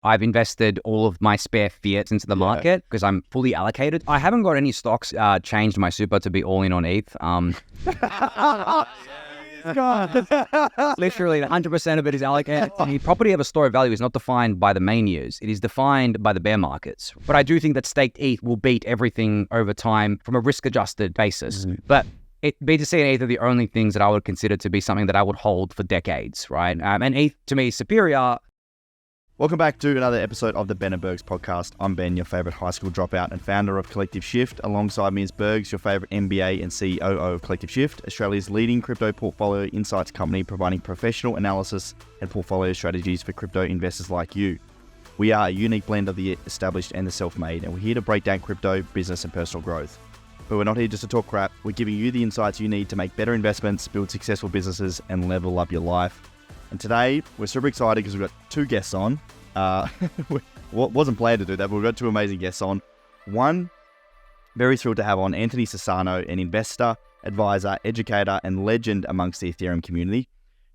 I've invested all of my spare fiat into the market because I'm fully allocated. I haven't got any stocks changed my super to be all in on ETH. Literally 100% of it is allocated. The property of a store of value is not defined by the main years. It is defined by the bear markets. But I do think that staked ETH will beat everything over time from a risk-adjusted basis. But BTC and ETH are the only things that I would consider to be something that I would hold for decades, right? And ETH, to me, is superior. Welcome back to another episode of the Ben Bergs podcast. I'm Ben, your favourite high school dropout and founder of Collective Shift. Alongside me is Bergs, your favourite MBA and CEO of Collective Shift, Australia's leading crypto portfolio insights company providing professional analysis and portfolio strategies for crypto investors like you. We are a unique blend of the established and the self-made, and we're here to break down crypto, business and personal growth. But we're not here just to talk crap. We're giving you the insights you need to make better investments, build successful businesses and level up your life. And today, we're super excited because we've got two guests on. Wasn't planned to do that, but we've got two amazing guests on. One, very thrilled to have on Anthony Sassano, an investor, advisor, educator, and legend amongst the Ethereum community.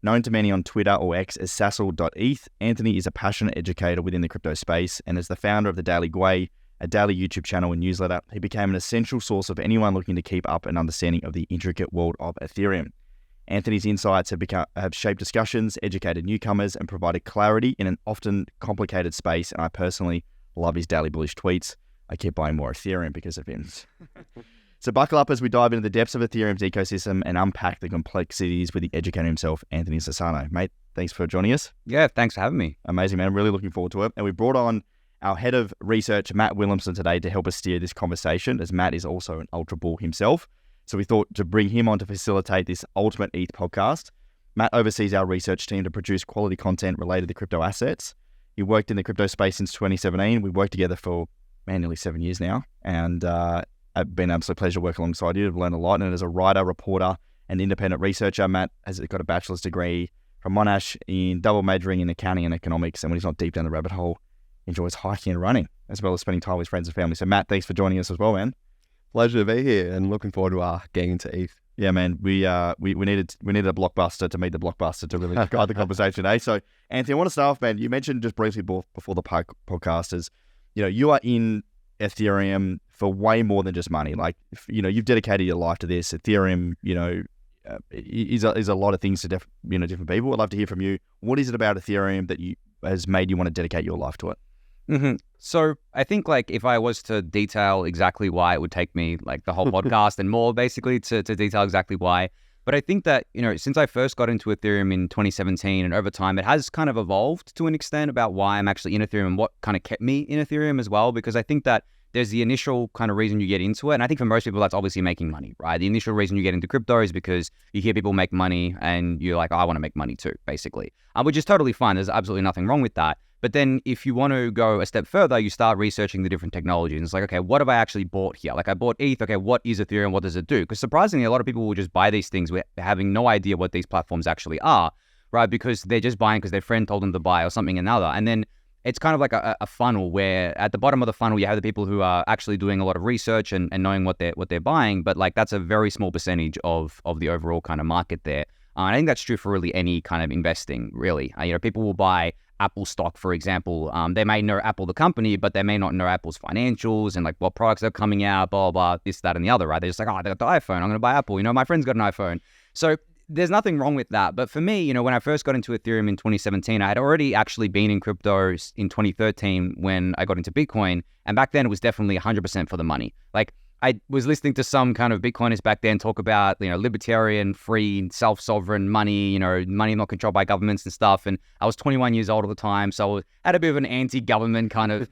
Known to many on Twitter or X as Sassal.eth, Anthony is a passionate educator within the crypto space, and as the founder of the Daily Gwei, a daily YouTube channel and newsletter, he became an essential source of anyone looking to keep up an understanding of the intricate world of Ethereum. Anthony's insights have shaped discussions, educated newcomers, and provided clarity in an often complicated space, and I personally love his daily bullish tweets. I keep buying more Ethereum because of him. So buckle up as we dive into the depths of Ethereum's ecosystem and unpack the complexities with the educator himself, Anthony Sassano. Mate, thanks for joining us. Yeah, thanks for having me. Amazing, man. I'm really looking forward to it. And we brought on our head of research, Matt Willemsen, today to help us steer this conversation, as Matt is also an ultra bull himself. So we thought to bring him on to facilitate this Ultimate ETH podcast. Matt oversees our research team to produce quality content related to crypto assets. He worked in the crypto space since 2017. We've worked together for, nearly 7 years now. And it's been an absolute pleasure to work alongside you. I've learned a lot. And as a writer, reporter, and independent researcher, Matt has got a bachelor's degree from Monash in double majoring in accounting and economics. And when he's not deep down the rabbit hole, enjoys hiking and running, as well as spending time with friends and family. So Matt, thanks for joining us as well, man. Pleasure to be here and looking forward to getting into ETH. Yeah, man, we needed a blockbuster to meet the blockbuster to really guide the conversation today. So, Anthony, I want to start off, man. You mentioned just briefly before the podcast is, you are in Ethereum for way more than just money. Like, you've dedicated your life to this. Ethereum, is a lot of things to different people. I'd love to hear from you. What is it about Ethereum that has made you want to dedicate your life to it? Mm-hmm. So I think if I was to detail exactly why, it would take me the whole podcast and more basically to detail exactly why. But I think that, since I first got into Ethereum in 2017 and over time, it has kind of evolved to an extent about why I'm actually in Ethereum and what kind of kept me in Ethereum as well. Because I think that there's the initial kind of reason you get into it. And I think for most people, that's obviously making money, right? The initial reason you get into crypto is because you hear people make money and you're like, oh, I want to make money too, basically, which is totally fine. There's absolutely nothing wrong with that. But then if you want to go a step further, you start researching the different technologies. And it's like, okay, what have I actually bought here? I bought ETH. Okay, what is Ethereum? What does it do? Because surprisingly, a lot of people will just buy these things with having no idea what these platforms actually are, right? Because they're just buying because their friend told them to buy or something another. And then it's kind of like a funnel where at the bottom of the funnel, you have the people who are actually doing a lot of research and knowing what they're buying. But that's a very small percentage of the overall kind of market there. And I think that's true for really any kind of investing, really. People will buy Apple stock, for example. They may know Apple, the company, but they may not know Apple's financials and what products are coming out, blah, blah, this, that, and the other, right? They're just like, oh, they got the iPhone. I'm going to buy Apple. My friend's got an iPhone. So there's nothing wrong with that. But for me, when I first got into Ethereum in 2017, I had already actually been in cryptos in 2013 when I got into Bitcoin. And back then it was definitely 100% for the money. I was listening to some kind of Bitcoiners back then talk about, libertarian, free, self-sovereign money, money not controlled by governments and stuff. And I was 21 years old at the time. So I had a bit of an anti-government kind of,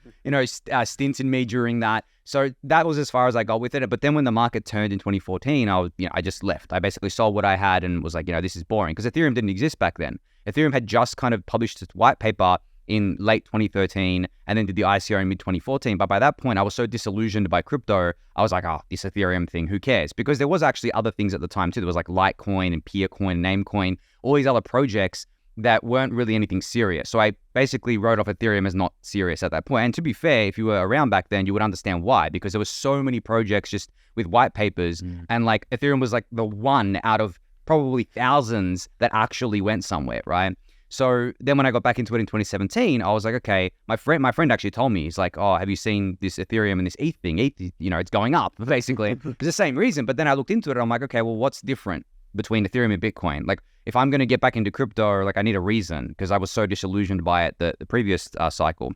stint in me during that. So that was as far as I got with it. But then when the market turned in 2014, I just left. I basically sold what I had and was like, this is boring. Because Ethereum didn't exist back then. Ethereum had just kind of published its white paper in late 2013 and then did the ICO in mid 2014. But by that point, I was so disillusioned by crypto. I was like, oh, this Ethereum thing, who cares? Because there was actually other things at the time too. There was Litecoin and Peercoin, Namecoin, all these other projects that weren't really anything serious. So I basically wrote off Ethereum as not serious at that point. And to be fair, if you were around back then, you would understand why, because there were so many projects just with white papers and Ethereum was the one out of probably thousands that actually went somewhere, right? So then when I got back into it in 2017, I was like, okay, my friend actually told me, he's like, oh, have you seen this Ethereum and this ETH thing? ETH, it's going up, basically. It's the same reason. But then I looked into it and I'm like, okay, well, what's different between Ethereum and Bitcoin? Like, if I'm going to get back into crypto, like, I need a reason, because I was so disillusioned by it the previous cycle.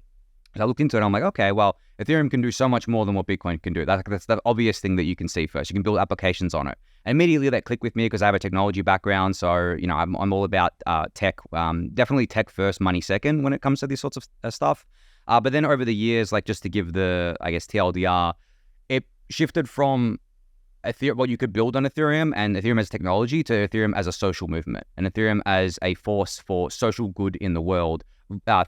So I looked into it and I'm like, okay, well, Ethereum can do so much more than what Bitcoin can do. That's the obvious thing that you can see first. You can build applications on it. And immediately that clicked with me because I have a technology background. So, I'm all about tech, definitely tech first, money second when it comes to these sorts of stuff. But then over the years, like, just to give the, I guess, TLDR, it shifted from what you could build on Ethereum and Ethereum as technology to Ethereum as a social movement and Ethereum as a force for social good in the world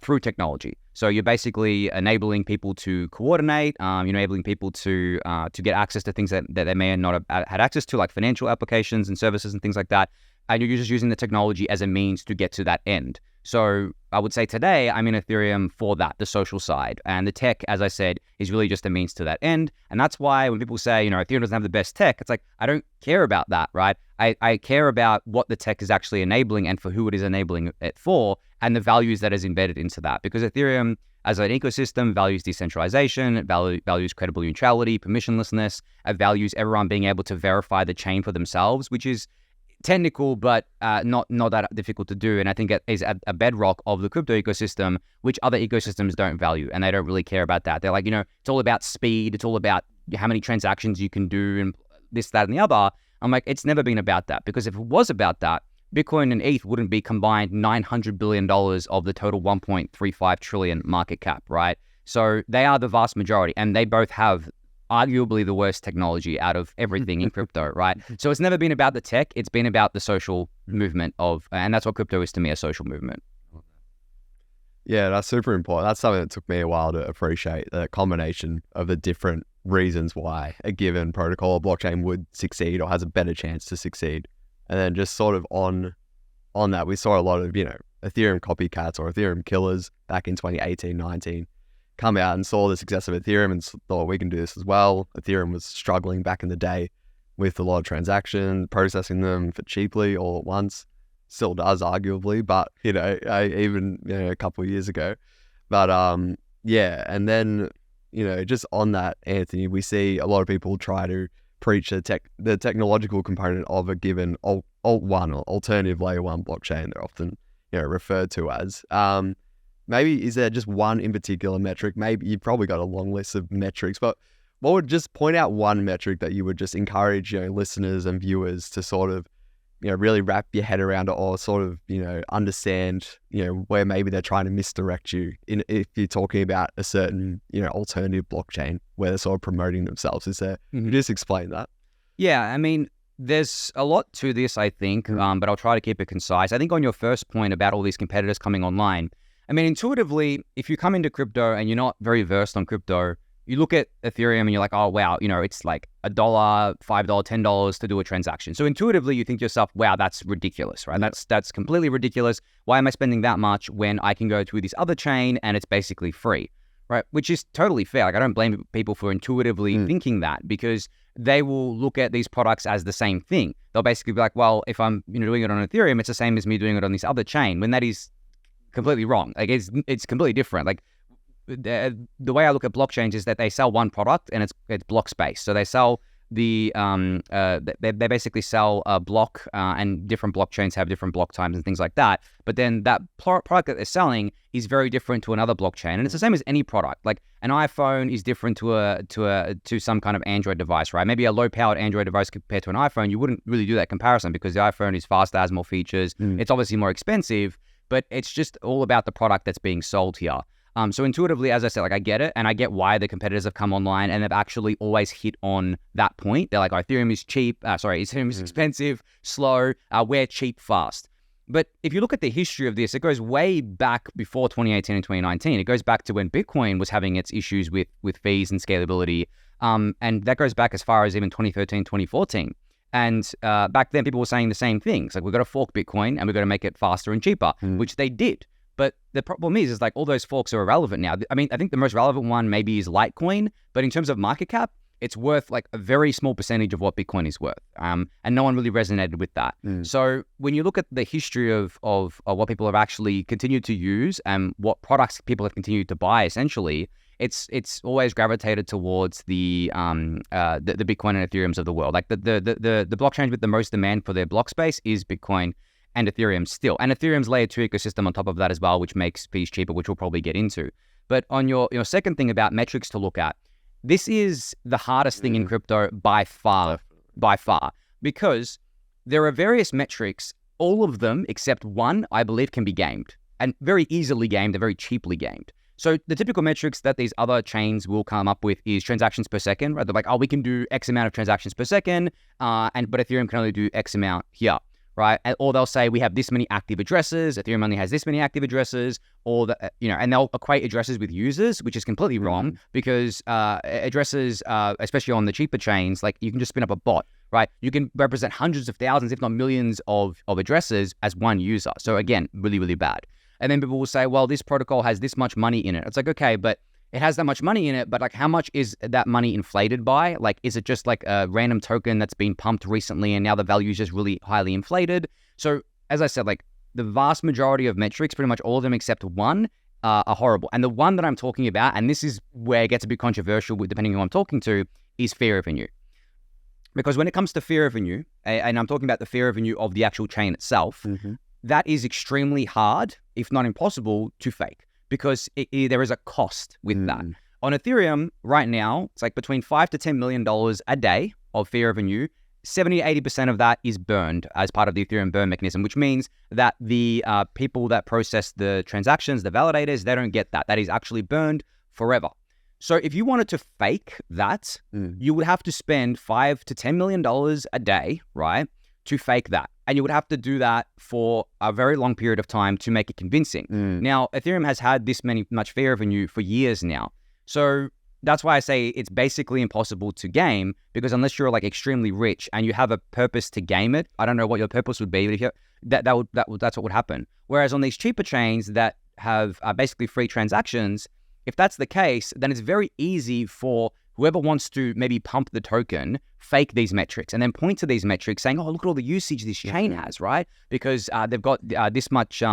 through technology. So you're basically enabling people to coordinate, enabling people to get access to things that they may not have had access to, like financial applications and services and things like that. And you're just using the technology as a means to get to that end. So I would say today I'm in Ethereum for that, the social side. And the tech, as I said, is really just a means to that end. And that's why when people say, Ethereum doesn't have the best tech, it's like, I don't care about that, right? I care about what the tech is actually enabling and for who it is enabling it for, and the values that is embedded into that. Because Ethereum as an ecosystem values decentralization, it values credible neutrality, permissionlessness, it values everyone being able to verify the chain for themselves, which is technical, but not that difficult to do. And I think it is a bedrock of the crypto ecosystem, which other ecosystems don't value, and they don't really care about that. They're like, it's all about speed. It's all about how many transactions you can do and this, that, and the other. I'm like, it's never been about that, because if it was about that, Bitcoin and ETH wouldn't be combined $900 billion of the total 1.35 trillion market cap, right? So they are the vast majority, and they both have arguably the worst technology out of everything in crypto, right? So it's never been about the tech, it's been about the social movement and that's what crypto is to me, a social movement. Yeah, that's super important. That's something that took me a while to appreciate, the combination of the different reasons why a given protocol or blockchain would succeed or has a better chance to succeed. And then just sort of on that, we saw a lot of, Ethereum copycats or Ethereum killers back in 2018, 19. Come out and saw the success of Ethereum and thought, we can do this as well. Ethereum was struggling back in the day with a lot of transactions, processing them for cheaply all at once. Still does, arguably, but even a couple of years ago. But and then just on that, Anthony, we see a lot of people try to preach the technological component of a given alt1 or alternative layer 1 blockchain. They're often referred to as. Maybe is there just one in particular metric? Maybe you've probably got a long list of metrics, but what would just point out one metric that you would just encourage listeners and viewers to sort of really wrap your head around it, or sort of understand where maybe they're trying to misdirect you if you're talking about a certain alternative blockchain where they're sort of promoting themselves? Is there? Can you just explain that? Yeah, I mean, there's a lot to this, I think, but I'll try to keep it concise. I think on your first point about all these competitors coming online, I mean, intuitively, if you come into crypto and you're not very versed on crypto, you look at Ethereum and you're like, oh, wow, it's like $1, $5, $10 to do a transaction. So intuitively, you think to yourself, wow, that's ridiculous, right? That's completely ridiculous. Why am I spending that much when I can go to this other chain and it's basically free, right? Which is totally fair. Like, I don't blame people for intuitively thinking that, because they will look at these products as the same thing. They'll basically be like, well, if I'm doing it on Ethereum, it's the same as me doing it on this other chain, when that is completely wrong. Like, it's completely different. Like, the way I look at blockchains is that they sell one product and it's block space. So they sell they basically sell a block, and different blockchains have different block times and things like that. But then that product that they're selling is very different to another blockchain, and it's the same as any product. Like, an iPhone is different to some kind of Android device, right? Maybe a low-powered Android device compared to an iPhone, you wouldn't really do that comparison, because the iPhone is faster, has more features. It's obviously more expensive, but it's just all about the product that's being sold here. So intuitively, as I said, like, I get it, and I get why the competitors have come online, and they've actually always hit on that point. They're like, oh, Ethereum is cheap. Ethereum is expensive, slow. We're cheap, fast. But if you look at the history of this, it goes way back before 2018 and 2019. It goes back to when Bitcoin was having its issues with fees and scalability. And that goes back as far as even 2013, 2014. And back then, people were saying the same things. Like, we've got to fork Bitcoin and we've got to make it faster and cheaper, which they did. But the problem is like, all those forks are irrelevant now. I mean, I think the most relevant one maybe is Litecoin, but in terms of market cap, it's worth like a very small percentage of what Bitcoin is worth. And no one really resonated with that. So when you look at the history of what people have actually continued to use and what products people have continued to buy, essentially, it's always gravitated towards the Bitcoin and Ethereums of the world. Like the blockchains with the most demand for their block space is Bitcoin and Ethereum still. And Ethereum's layer 2 ecosystem on top of that as well, which makes fees cheaper, which we'll probably get into. But on your second thing about metrics to look at, this is the hardest thing in crypto by far, because there are various metrics. All of them, except one, I believe, can be gamed, and very easily gamed and very cheaply gamed. So the typical metrics that these other chains will come up with is transactions per second, right? They're like, oh, we can do X amount of transactions per second, but Ethereum can only do X amount here, right? Or they'll say we have this many active addresses, Ethereum only has this many active addresses, or and they'll equate addresses with users, which is completely wrong, because addresses, especially on the cheaper chains, like you can just spin up a bot, right? You can represent hundreds of thousands, if not millions of addresses as one user. So again, really, really bad. And then people will say, well, this protocol has this much money in it. It's like, okay, but it has that much money in it, but like how much is that money inflated by? Like, is it just like a random token that's been pumped recently and now the value is just really highly inflated? So as I said, like the vast majority of metrics, pretty much all of them except one, are horrible. And the one that I'm talking about, and this is where it gets a bit controversial depending on who I'm talking to, is fee revenue. Because when it comes to fee revenue, and I'm talking about the fee revenue of the actual chain itself, that is extremely hard, if not impossible, to fake, because there is a cost with that. On Ethereum right now, it's like between $5 to $10 million a day of fee revenue. 70 to 80% of that is burned as part of the Ethereum burn mechanism, which means that the people that process the transactions, the validators, they don't get that. That is actually burned forever. So if you wanted to fake that, you would have to spend $5 to $10 million a day, right, to fake that. And you would have to do that for a very long period of time to make it convincing. Now, Ethereum has had this much fee revenue for years now. So that's why I say it's basically impossible to game, because unless you're like extremely rich and you have a purpose to game it, I don't know what your purpose would be, but if that's what would happen. Whereas on these cheaper chains that have basically free transactions, if that's the case, then it's very easy for whoever wants to maybe pump the token, fake these metrics, and then point to these metrics saying, oh, look at all the usage this chain has, right? Because they've got this much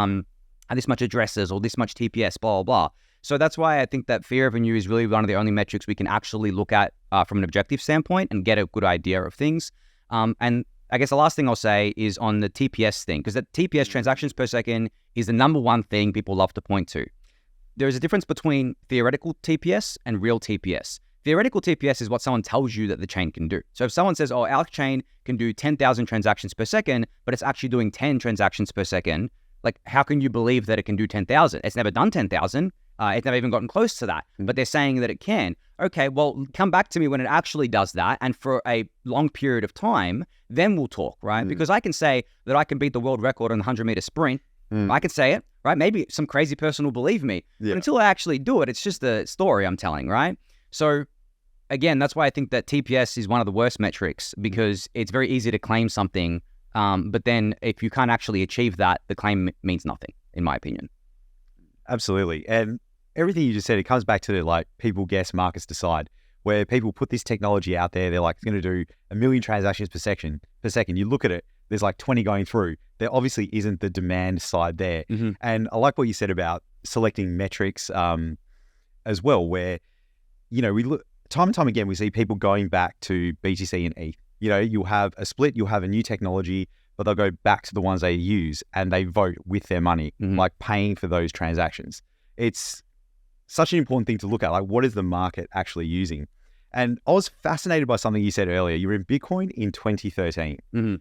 addresses or this much TPS, blah, blah, blah. So that's why I think that fee revenue is really one of the only metrics we can actually look at from an objective standpoint and get a good idea of things. And I guess the last thing I'll say is on the TPS thing, because the TPS, transactions per second, is the number one thing people love to point to. There is a difference between theoretical TPS and real TPS. Theoretical TPS is what someone tells you that the chain can do. So if someone says, oh, our chain can do 10,000 transactions per second, but it's actually doing 10 transactions per second, like how can you believe that it can do 10,000? It's never done 10,000. It's never even gotten close to that, but they're saying that it can. Okay, well, come back to me when it actually does that, and for a long period of time, then we'll talk, right? Because I can say that I can beat the world record on the 100-meter sprint. I can say it, right? Maybe some crazy person will believe me. But until I actually do it, it's just a story I'm telling, right? So again, that's why I think that TPS is one of the worst metrics, because it's very easy to claim something, but then if you can't actually achieve that, the claim means nothing, in my opinion. Absolutely. And everything you just said, it comes back to like people guess, markets decide, where people put this technology out there. They're like, it's going to do 1 million transactions per second. You look at it, there's like 20 going through. There obviously isn't the demand side there. And I like what you said about selecting metrics as well, where, we look time and time again, we see people going back to BTC and ETH. You'll have a split, you'll have a new technology, but they'll go back to the ones they use and they vote with their money, like paying for those transactions. It's such an important thing to look at. Like, what is the market actually using? And I was fascinated by something you said earlier. You were in Bitcoin in 2013.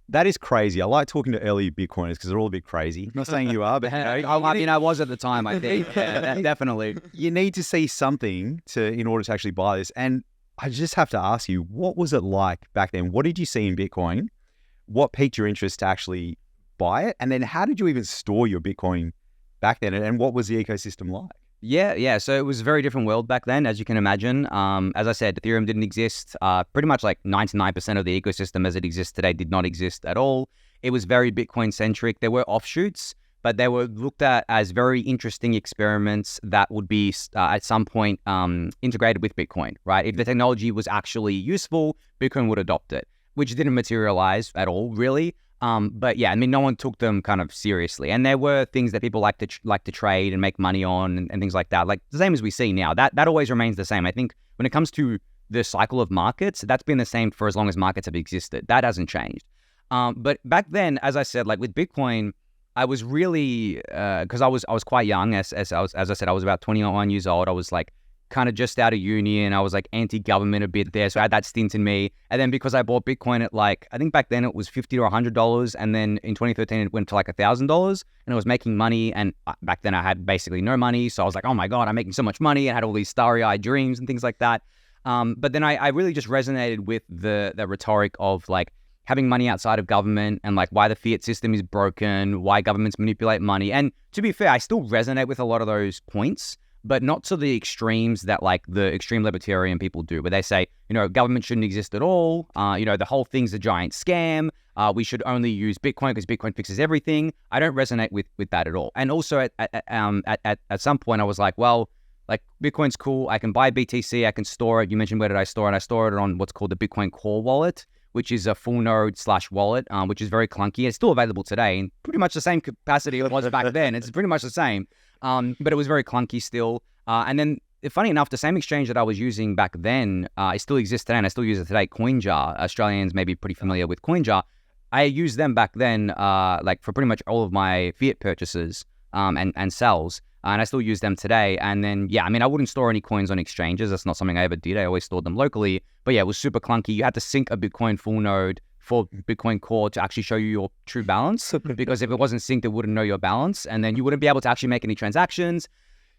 That is crazy. I like talking to early Bitcoiners because they're all a bit crazy. I'm not saying you are, but I was at the time, I think. Yeah, definitely. You need to see something in order to actually buy this. And I just have to ask you, what was it like back then? What did you see in Bitcoin? What piqued your interest to actually buy it? And then how did you even store your Bitcoin back then? And what was the ecosystem like? Yeah. So it was a very different world back then, as you can imagine. As I said, Ethereum didn't exist. Pretty much like 99% of the ecosystem as it exists today did not exist at all. It was very Bitcoin centric. There were offshoots, but they were looked at as very interesting experiments that would be at some point integrated with Bitcoin, right? If the technology was actually useful, Bitcoin would adopt it, which didn't materialize at all, really. But yeah, I mean, no one took them kind of seriously, and there were things that people like to trade and make money on, and things like that. Like the same as we see now. That always remains the same. I think when it comes to the cycle of markets, that's been the same for as long as markets have existed. That hasn't changed. But back then, as I said, like with Bitcoin, I was really because I was quite young. As I said, I was about 21 years old. I was like kind of just out of uni, and I was like anti-government a bit there, so I had that stint in me. And then because I bought Bitcoin at like, I think back then it was $50 or $100, and then in 2013 it went to like $1,000, and I was making money. And back then I had basically no money, so I was like, oh my god, I'm making so much money, and had all these starry-eyed dreams and things like that. But then I really just resonated with the rhetoric of like having money outside of government, and like why the fiat system is broken, why governments manipulate money. And to be fair, I still resonate with a lot of those points, but not to the extremes that like the extreme libertarian people do, where they say, government shouldn't exist at all. The whole thing's a giant scam. We should only use Bitcoin because Bitcoin fixes everything. I don't resonate with that at all. And also at some point I was like, well, like Bitcoin's cool. I can buy BTC. I can store it. You mentioned where did I store it? I store it on what's called the Bitcoin Core wallet, which is a full node / wallet, which is very clunky. It's still available today in pretty much the same capacity it was back then. It's pretty much the same. But it was very clunky still. And then, funny enough, the same exchange that I was using back then, it still exists today, and I still use it today, CoinJar. Australians may be pretty familiar with CoinJar. I used them back then, like for pretty much all of my fiat purchases and sells, and I still use them today. And then, yeah, I mean, I wouldn't store any coins on exchanges. That's not something I ever did. I always stored them locally. But yeah, it was super clunky. You had to sync a Bitcoin full node for Bitcoin Core to actually show you your true balance, because if it wasn't synced, it wouldn't know your balance, and then you wouldn't be able to actually make any transactions.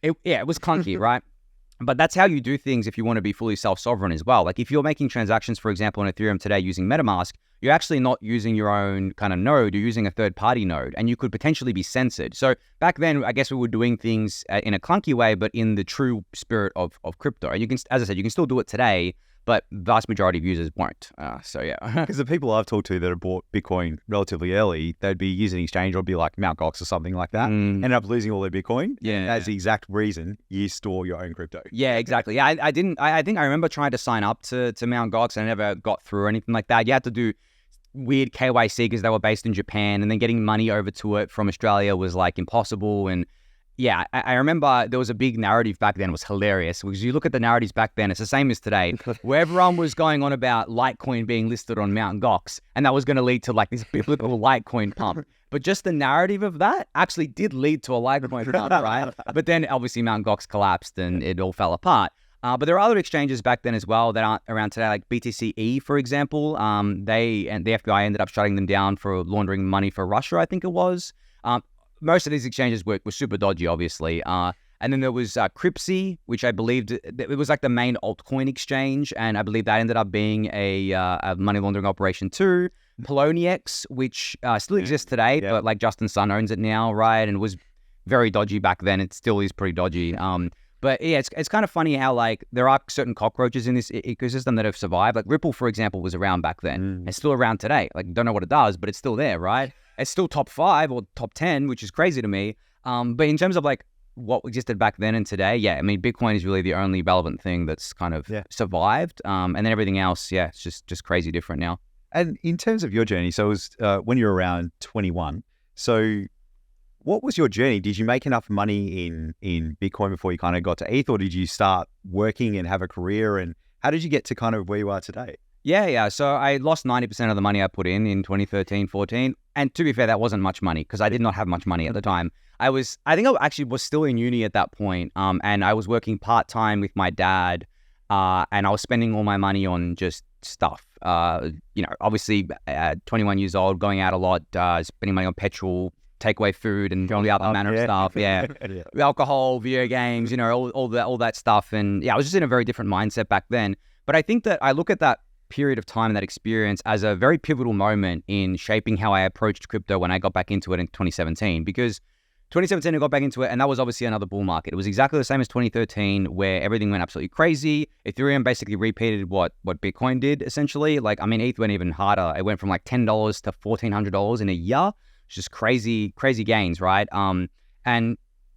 It was clunky, right? But that's how you do things if you want to be fully self-sovereign as well. Like if you're making transactions, for example, on Ethereum today using MetaMask, you're actually not using your own kind of node, you're using a third-party node, and you could potentially be censored. So back then, I guess we were doing things in a clunky way, but in the true spirit of crypto. And you can, as I said, you can still do it today, but vast majority of users won't. So yeah. Because the people I've talked to that have bought Bitcoin relatively early, they'd be using exchange or be like Mt. Gox or something like that, end up losing all their Bitcoin. Yeah. That's the exact reason you store your own crypto. Yeah, exactly. Yeah, I think I remember trying to sign up to Mt. Gox, and I never got through or anything like that. You had to do weird KYC because they were based in Japan, and then getting money over to it from Australia was like impossible. And yeah, I remember there was a big narrative back then. It was hilarious because you look at the narratives back then, it's the same as today, where everyone was going on about Litecoin being listed on Mt. Gox, and that was going to lead to like this biblical Litecoin pump. But just the narrative of that actually did lead to a Litecoin pump, right? But then obviously Mt. Gox collapsed and it all fell apart. But there are other exchanges back then as well that aren't around today, like BTCE, for example. The FBI ended up shutting them down for laundering money for Russia, I think it was. Most of these exchanges were super dodgy, obviously. And then there was Cryptsy, which I believed it was like the main altcoin exchange, and I believe that ended up being a money laundering operation too. Poloniex, which still exists today, but like Justin Sun owns it now, right? And was very dodgy back then. It still is pretty dodgy. But yeah, it's kind of funny how like there are certain cockroaches in this ecosystem that have survived. Like Ripple, for example, was around back then. It's still around today. Like don't know what it does, but it's still there, right? It's still top 5 or top 10, which is crazy to me. But in terms of like what existed back then and today, yeah, I mean, Bitcoin is really the only relevant thing that's kind of survived. And then everything else, yeah, it's just crazy different now. And in terms of your journey, so it was when you were around 21. So what was your journey? Did you make enough money in Bitcoin before you kind of got to ETH, or did you start working and have a career? And how did you get to kind of where you are today? Yeah. So I lost 90% of the money I put in 2013, 14. And to be fair, that wasn't much money because I did not have much money at the time. I think I actually was still in uni at that point. And I was working part-time with my dad. And I was spending all my money on just stuff. Obviously 21 years old, going out a lot, spending money on petrol, takeaway food, and all the other manner of stuff. Yeah. Alcohol, video games, all that stuff. And yeah, I was just in a very different mindset back then. But I think that I look at that period of time, that experience, as a very pivotal moment in shaping how I approached crypto when I got back into it in 2017. Because 2017 I got back into it, and that was obviously another bull market. It was exactly the same as 2013, where everything went absolutely crazy. Ethereum basically repeated what Bitcoin did, essentially. Like, I mean, ETH went even harder. It went from like $10 to $1,400 in a year. just crazy gains, right?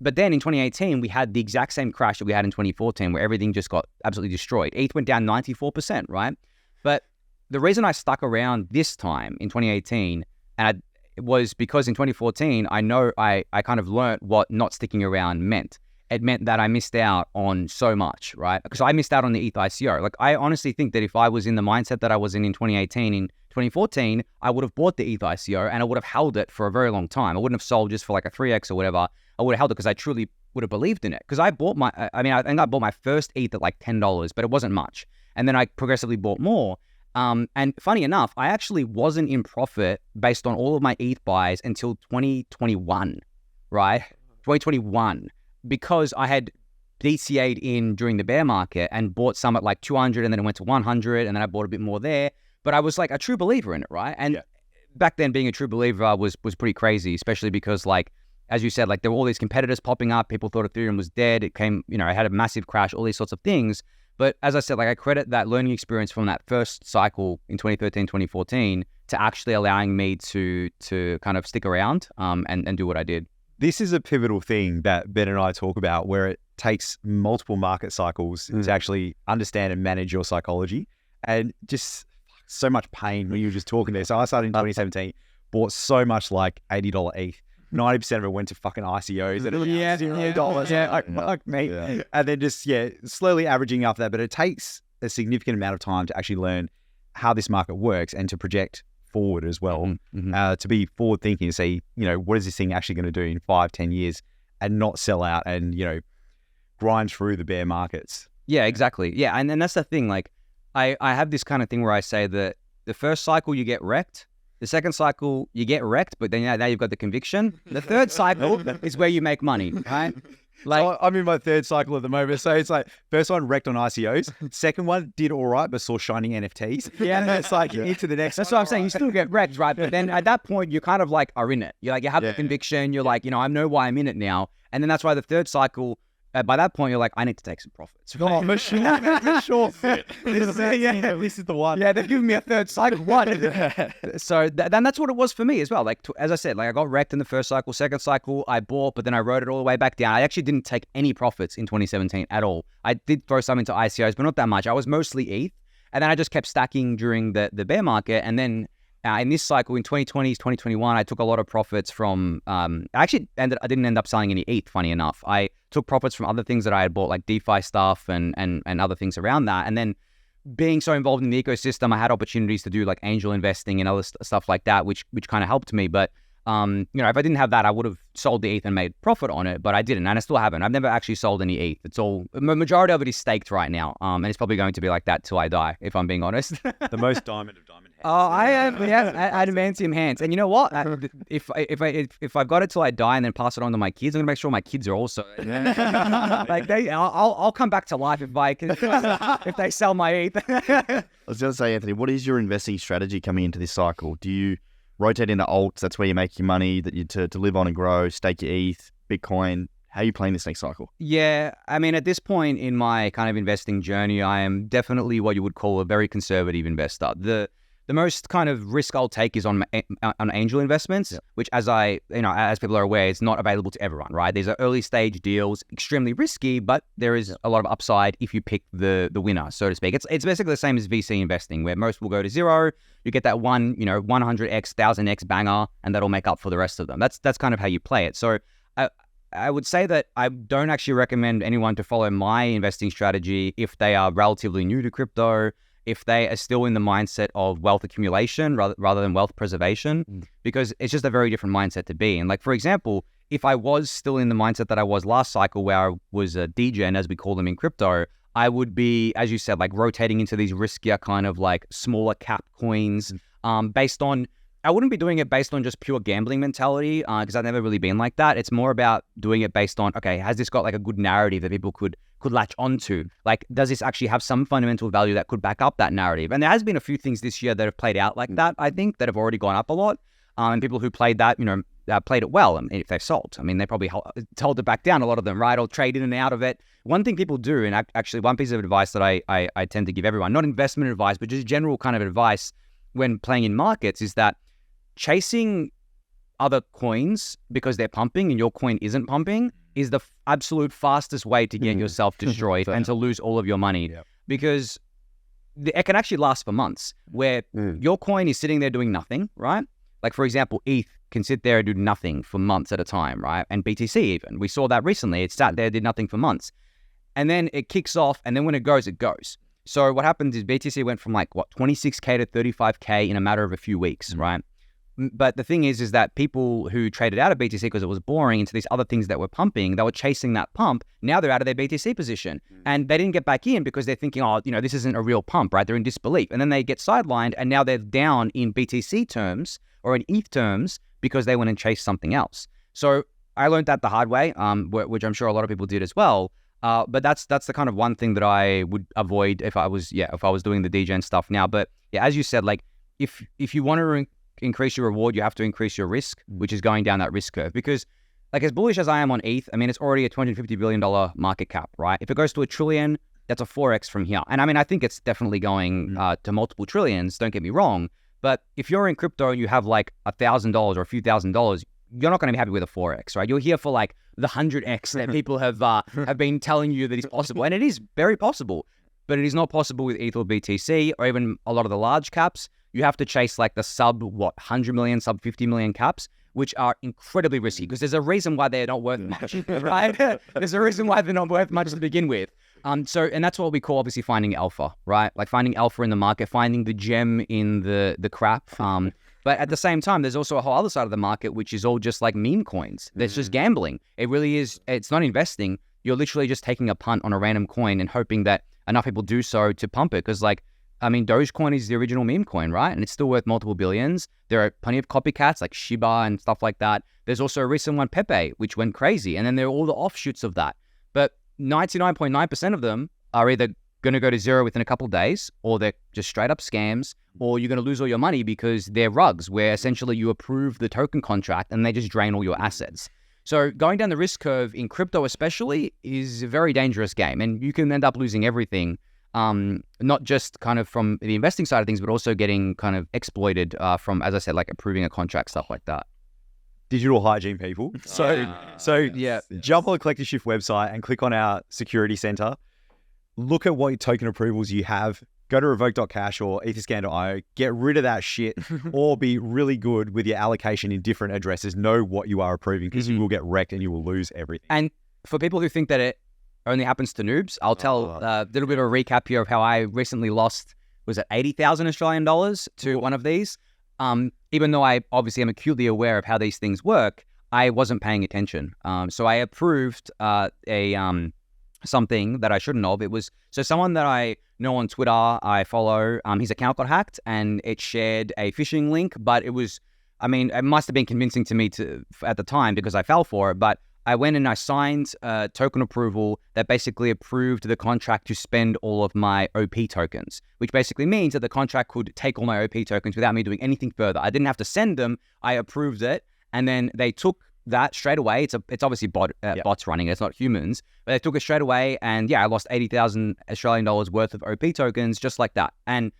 But then in 2018, we had the exact same crash that we had in 2014, where everything just got absolutely destroyed. ETH went down 94%, right? But the reason I stuck around this time in 2018, it was because in 2014, I know I kind of learned what not sticking around meant. It meant that I missed out on so much, right? Because I missed out on the ETH ICO. Like, I honestly think that if I was in the mindset that I was in 2018, in 2014, I would have bought the ETH ICO and I would have held it for a very long time. I wouldn't have sold just for like a 3x or whatever. I would have held it because I truly would have believed in it. Because I bought I think I bought my first ETH at like $10, but it wasn't much. And then I progressively bought more. And funny enough, I actually wasn't in profit based on all of my ETH buys until 2021, right? 2021, because I had DCA'd in during the bear market and bought some at like 200 and then it went to 100 and then I bought a bit more there. But I was like a true believer in it, right? And back then being a true believer was pretty crazy, especially because like, as you said, like there were all these competitors popping up. People thought Ethereum was dead. It came, it had a massive crash, all these sorts of things. But as I said, like I credit that learning experience from that first cycle in 2013, 2014 to actually allowing me to kind of stick around and do what I did. This is a pivotal thing that Ben and I talk about, where it takes multiple market cycles to actually understand and manage your psychology, and just so much pain when you were just talking there. So I started in 2017, bought so much like $80 ETH. 90% of it went to fucking ICOs at $0. Yeah, like me. Yeah. And then just, slowly averaging up that. But it takes a significant amount of time to actually learn how this market works and to project forward as well, to be forward thinking and say, what is this thing actually going to do in 5-10 years, and not sell out and, grind through the bear markets. Yeah, exactly. Yeah. And then that's the thing. Like I have this kind of thing where I say that the first cycle you get wrecked. The second cycle, you get wrecked, but then now you've got the conviction. The third cycle is where you make money, right? Like, so I'm in my third cycle at the moment. So it's like, first one wrecked on ICOs. Second one did all right, but saw shining NFTs. Yeah, and it's like into the next. That's what I'm saying. You still get wrecked, right? But then at that point, you kind of like are in it. You're like, you have the conviction. You're like, I know why I'm in it now. And then that's why the third cycle, by that point, you're like, I need to take some profits. Oh, for sure. This is the one. Yeah, they've given me a third cycle. What? So then that's what it was for me as well. Like, as I said, like I got wrecked in the first cycle. Second cycle, I bought, but then I rode it all the way back down. I actually didn't take any profits in 2017 at all. I did throw some into ICOs, but not that much. I was mostly ETH. And then I just kept stacking during the bear market. And then in this cycle, in 2020, 2021, I took a lot of profits from, I didn't end up selling any ETH, funny enough. I took profits from other things that I had bought, like DeFi stuff and other things around that. And then being so involved in the ecosystem, I had opportunities to do like angel investing and other stuff like that, which kind of helped me. But if I didn't have that, I would have sold the ETH and made profit on it, but I didn't, and I still haven't. I've never actually sold any ETH. It's all, majority of it is staked right now, and it's probably going to be like that till I die, if I'm being honest. The most diamond of diamond hands. Oh, I am, adamantium hands. And you know what? If I've got it till I die and then pass it on to my kids, I'm gonna make sure my kids are also like I'll come back to life if they sell my ETH. I was going to say, Anthony, what is your investing strategy coming into this cycle? Do you rotate into alts? That's where you make your money, that you to live on and grow, stake your ETH, Bitcoin. How are you playing this next cycle? Yeah, I mean, at this point in my kind of investing journey, I am definitely what you would call a very conservative investor. The most kind of risk I'll take is on angel investments, which, as people are aware, is not available to everyone, right? These are early stage deals, extremely risky, but there is a lot of upside if you pick the winner, so to speak. It's basically the same as VC investing, where most will go to zero. You get that 100x, 1000x banger, and that'll make up for the rest of them. That's kind of how you play it. So I would say that I don't actually recommend anyone to follow my investing strategy if they are relatively new to crypto, if they are still in the mindset of wealth accumulation rather than wealth preservation, because it's just a very different mindset to be in. Like, for example, if I was still in the mindset that I was last cycle, where I was a degen, as we call them in crypto, I would be, as you said, like rotating into these riskier kind of like smaller cap coins I wouldn't be doing it based on just pure gambling mentality, because I've never really been like that. It's more about doing it based on, okay, has this got like a good narrative that people could latch onto? Like, does this actually have some fundamental value that could back up that narrative? And there has been a few things this year that have played out like that, I think, that have already gone up a lot. And people who played that, played it well. And if they've sold, I mean, they probably told it back down, a lot of them, right? Or trade in and out of it. One thing people do, and actually one piece of advice that I tend to give everyone, not investment advice, but just general kind of advice when playing in markets, is that chasing other coins because they're pumping and your coin isn't pumping is the absolute fastest way to get yourself destroyed and to lose all of your money. Because it can actually last for months where your coin is sitting there doing nothing, right? Like, for example, ETH can sit there and do nothing for months at a time, right? And BTC even. We saw that recently. It sat there, did nothing for months. And then it kicks off, and then when it goes, it goes. So what happens is BTC went from 26K to 35K in a matter of a few weeks, right? But the thing is that people who traded out of BTC because it was boring into these other things that were pumping, they were chasing that pump. Now they're out of their BTC position and they didn't get back in because they're thinking, this isn't a real pump, right? They're in disbelief. And then they get sidelined and now they're down in BTC terms or in ETH terms because they went and chased something else. So I learned that the hard way, which I'm sure a lot of people did as well. But that's the kind of one thing that I would avoid if I was doing the degen stuff now. But yeah, as you said, if you want to increase your reward, you have to increase your risk, which is going down that risk curve. Because as bullish as I am on ETH, it's already a $250 billion market cap, right? If it goes to $1 trillion, that's a 4x from here. And I think it's definitely going to multiple trillions, don't get me wrong. But if you're in crypto and you have $1,000 or a few $1,000s, you're not going to be happy with a 4x, right? You're here for the 100x that people have been telling you that is possible. And it is very possible, but it is not possible with ETH or BTC or even a lot of the large caps. You have to chase the sub 100 million, sub 50 million caps, which are incredibly risky because there's a reason why they're not worth much, right? There's a reason why they're not worth much to begin with. And that's what we call obviously finding alpha, right? Finding alpha in the market, finding the gem in the crap. But at the same time, there's also a whole other side of the market, which is all just meme coins. That's just gambling. It really is. It's not investing. You're literally just taking a punt on a random coin and hoping that enough people do so to pump it. Because Dogecoin is the original meme coin, right? And it's still worth multiple billions. There are plenty of copycats like Shiba and stuff like that. There's also a recent one, Pepe, which went crazy. And then there are all the offshoots of that. But 99.9% of them are either going to go to zero within a couple of days, or they're just straight up scams, or you're going to lose all your money because they're rugs where essentially you approve the token contract and they just drain all your assets. So going down the risk curve in crypto especially is a very dangerous game, and you can end up losing everything. Not just kind of from the investing side of things, but also getting kind of exploited from, as I said, approving a contract, stuff like that. Digital hygiene, people. So jump on the Collective Shift website and click on our security center. Look at what token approvals you have. Go to revoke.cash or etherscan.io. Get rid of that shit, or be really good with your allocation in different addresses. Know what you are approving, because you will get wrecked and you will lose everything. And for people who think that it only happens to noobs, I'll tell a little bit of a recap here of how I recently lost, was it 80,000 Australian dollars to one of these? Even though I obviously am acutely aware of how these things work, I wasn't paying attention. So I approved something that I shouldn't have. It was someone that I know on Twitter, I follow, his account got hacked and it shared a phishing link, but it was, it must have been convincing to me at the time because I fell for it, but I went and I signed a token approval that basically approved the contract to spend all of my OP tokens, which basically means that the contract could take all my OP tokens without me doing anything further. I didn't have to send them. I approved it, and then they took that straight away. It's obviously bots running it. It's not humans, but they took it straight away, and I lost 80,000 Australian dollars worth of OP tokens just like that. And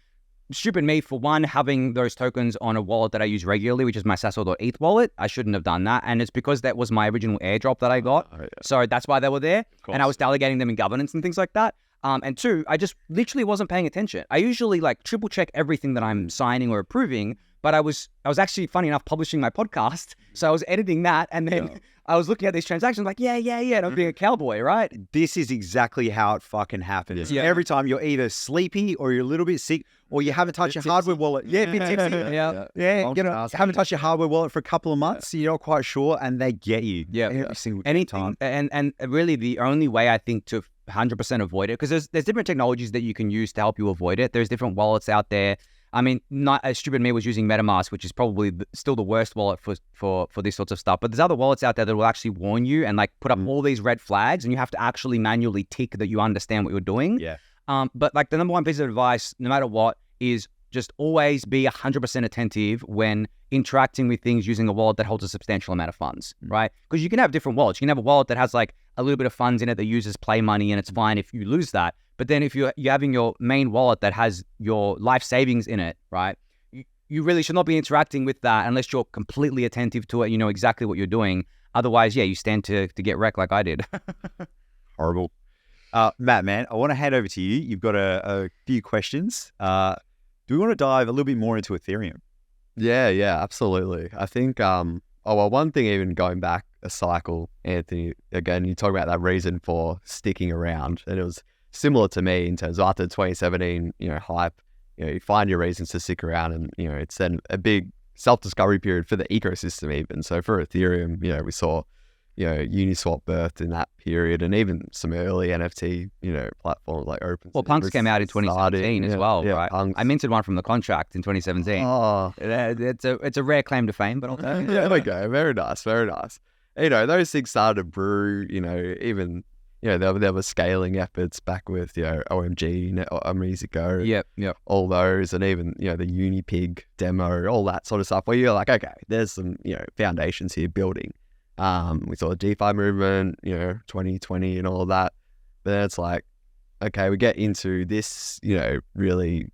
stupid me for one, having those tokens on a wallet that I use regularly, which is my Sassano.eth wallet. I shouldn't have done that. And it's because that was my original airdrop that I got. So that's why they were there. And I was delegating them in governance and things like that. And two, I just literally wasn't paying attention. I usually triple check everything that I'm signing or approving, but I was actually, funny enough, publishing my podcast. So I was editing that, and then I was looking at these transactions yeah, and I'm being a cowboy, right? This is exactly how it fucking happens. Yeah. Every time you're either sleepy or you're a little bit sick, or you haven't touched your hardware wallet. Yeah, a bit tipsy. Haven't touched your hardware wallet for a couple of months. You're not quite sure, and they get you. Yeah, every single time. And really, the only way I think to 100% avoid it, because there's different technologies that you can use to help you avoid it. There's different wallets out there. Not as stupid me was using MetaMask, which is probably still the worst wallet for this sorts of stuff. But there's other wallets out there that will actually warn you and put up all these red flags, and you have to actually manually tick that you understand what you're doing. Yeah. But the number one piece of advice, no matter what, is just always be 100% attentive when interacting with things using a wallet that holds a substantial amount of funds, right? Because you can have different wallets. You can have a wallet that has a little bit of funds in it that uses play money, and it's fine if you lose that. But then if you're having your main wallet that has your life savings in it, right? you really should not be interacting with that unless you're completely attentive to it. You know exactly what you're doing. Otherwise, yeah, you stand to get wrecked like I did. Horrible. Matt, man, I want to hand over to you. You've got a few questions. Do we want to dive a little bit more into Ethereum? Yeah, absolutely. I think, one thing, even going back a cycle, Anthony, again, you talk about that reason for sticking around, and it was similar to me in terms of after 2017, hype, you find your reasons to stick around, and, it's then a big self-discovery period for the ecosystem even. So for Ethereum, we saw, Uniswap birthed in that period, and even some early NFT, platforms like OpenSea. Well, Punks came out in 2017 as well, right? Punks. I minted one from the contract in 2017. Oh, It's a rare claim to fame, but I'll tell you. there we go. Very nice, very nice. Those things started to brew, even, there were scaling efforts back with, OMG, Musico, Yep. all those, and even, the Unipig demo, all that sort of stuff, where you're like, okay, there's some, foundations here building. We saw the DeFi movement, 2020 and all of that. But then it's like, okay, we get into this, really,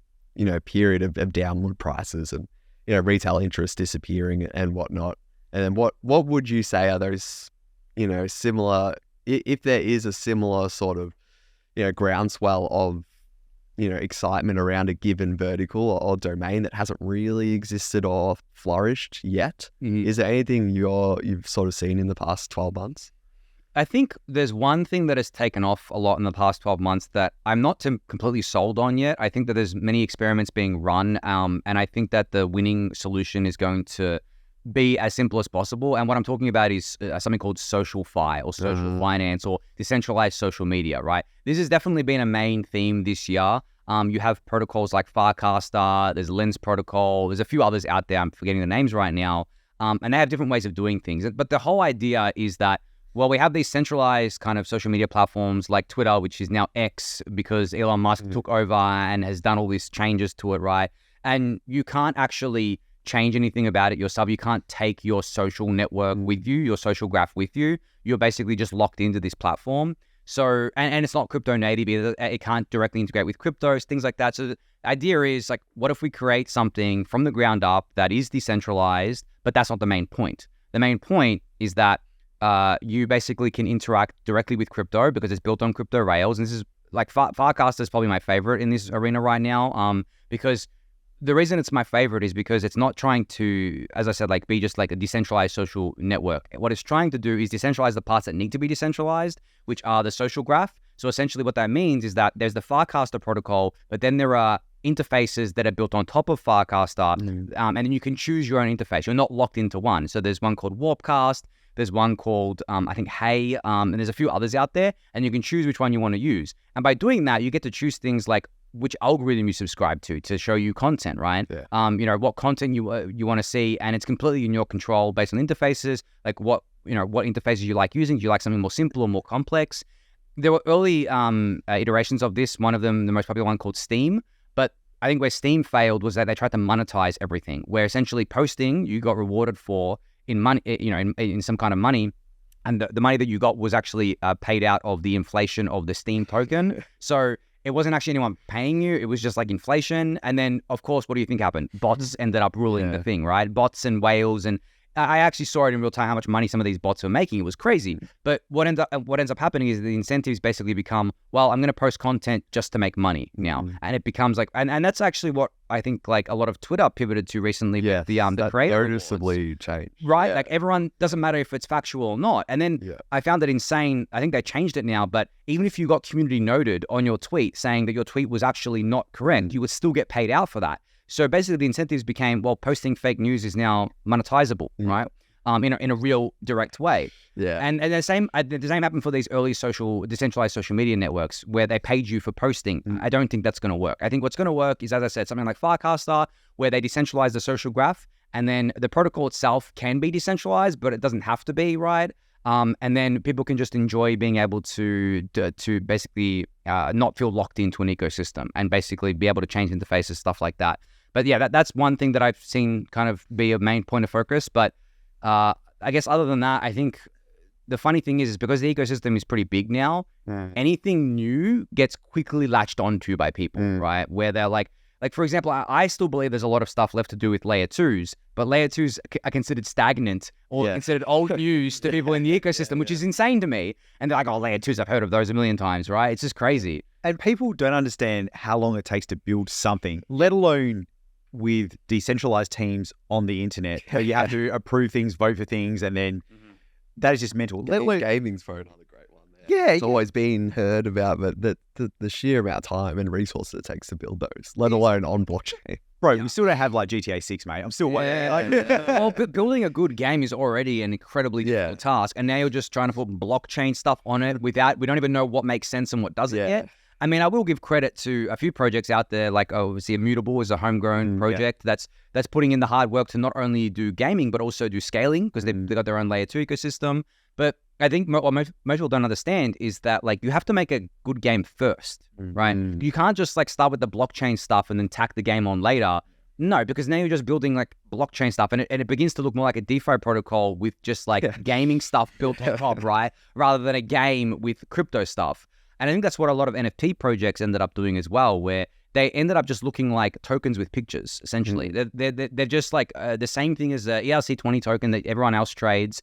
period of downward prices and, retail interest disappearing and whatnot. And then what would you say are those, similar, if there is a similar sort of, groundswell of, excitement around a given vertical or domain that hasn't really existed or flourished yet? Mm-hmm. Is there anything you've sort of seen in the past 12 months? I think there's one thing that has taken off a lot in the past 12 months that I'm not completely sold on yet. I think that there's many experiments being run, and I think that the winning solution is going to be as simple as possible. And what I'm talking about is something called social fi or social finance or decentralized social media, right? This has definitely been a main theme this year. You have protocols like Farcaster, there's Lens Protocol, there's a few others out there, I'm forgetting the names right now, and they have different ways of doing things. But the whole idea is that, well, we have these centralized kind of social media platforms like Twitter, which is now X because Elon Musk took over and has done all these changes to it, right? And you can't actually change anything about it yourself. You can't take your social network with you, your social graph with you. You're basically just locked into this platform. So, and it's not crypto native either. It can't directly integrate with cryptos, things like that. So the idea is like, what if we create something from the ground up that is decentralized, but that's not the main point. The main point is that you basically can interact directly with crypto because it's built on crypto rails. And this is like Farcaster is probably my favorite in this arena right now, because the reason it's my favorite is because it's not trying to, as I said, like be just like a decentralized social network. What it's trying to do is decentralize the parts that need to be decentralized, which are the social graph. So essentially what that means is that there's the Farcaster protocol, but then there are interfaces that are built on top of Farcaster, and then you can choose your own interface. You're not locked into one. So there's one called Warpcast, there's one called, I think, Hey, and there's a few others out there, and you can choose which one you want to use. And by doing that, you get to choose things like which algorithm you subscribe to show you content, right? Yeah. What content you want to see, and it's completely in your control based on interfaces, like what interfaces you like using. Do you like something more simple or more complex? There were early iterations of this. One of them, the most popular one, called Steam. But I think where Steam failed was that they tried to monetize everything, where essentially posting you got rewarded for in money, in some kind of money. And the money that you got was actually paid out of the inflation of the Steam token. So it wasn't actually anyone paying you. It was just like inflation. And then, of course, what do you think happened? Bots ended up ruling the thing, right? Bots and whales. And I actually saw it in real time how much money some of these bots were making. It was crazy. But what ends up happening is the incentives basically become, well, I'm going to post content just to make money now. And it becomes like, and that's actually what I think like a lot of Twitter pivoted to recently with the creator noticeably changed. Right? Like everyone, doesn't matter if it's factual or not. And then I found it insane. I think they changed it now, but even if you got community noted on your tweet saying that your tweet was actually not correct, you would still get paid out for that. So basically the incentives became, well, posting fake news is now monetizable, right? In a real direct way. Yeah. And the same happened for these early decentralized social media networks where they paid you for posting. I don't think that's going to work. I think what's going to work is, as I said, something like Farcaster, where they decentralize the social graph, and then the protocol itself can be decentralized, but it doesn't have to be, right? And then people can just enjoy being able to basically not feel locked into an ecosystem and basically be able to change interfaces, stuff like that. But yeah, that's one thing that I've seen kind of be a main point of focus. But I guess other than that, I think the funny thing is because the ecosystem is pretty big now, anything new gets quickly latched onto by people, right? Where they're like, Like, for example, I still believe there's a lot of stuff left to do with layer 2s, but layer 2s are considered stagnant or considered old news to people in the ecosystem, which is insane to me. And they're like, oh, layer 2s, I've heard of those a million times, right? It's just crazy. And people don't understand how long it takes to build something, let alone with decentralized teams on the internet. You have to approve things, vote for things, and then that is just mental. Let alone gaming's for another great one. Yeah, it's always been heard about, but the sheer amount of time and resources it takes to build those, let alone on blockchain. Bro, we still don't have like GTA 6, mate. I'm still Well, building a good game is already an incredibly difficult task, and now you're just trying to put blockchain stuff on it we don't even know what makes sense and what doesn't yet. I mean, I will give credit to a few projects out there, like obviously Immutable is a homegrown project that's putting in the hard work to not only do gaming, but also do scaling, because they've got their own layer 2 ecosystem. But I think what most people don't understand is that, like, you have to make a good game first, right? You can't just like start with the blockchain stuff and then tack the game on later. No, because now you're just building like blockchain stuff, and it begins to look more like a DeFi protocol with just like gaming stuff built on top, right? Rather than a game with crypto stuff. And I think that's what a lot of NFT projects ended up doing as well, where they ended up just looking like tokens with pictures, essentially. They're just like the same thing as the ERC20 token that everyone else trades,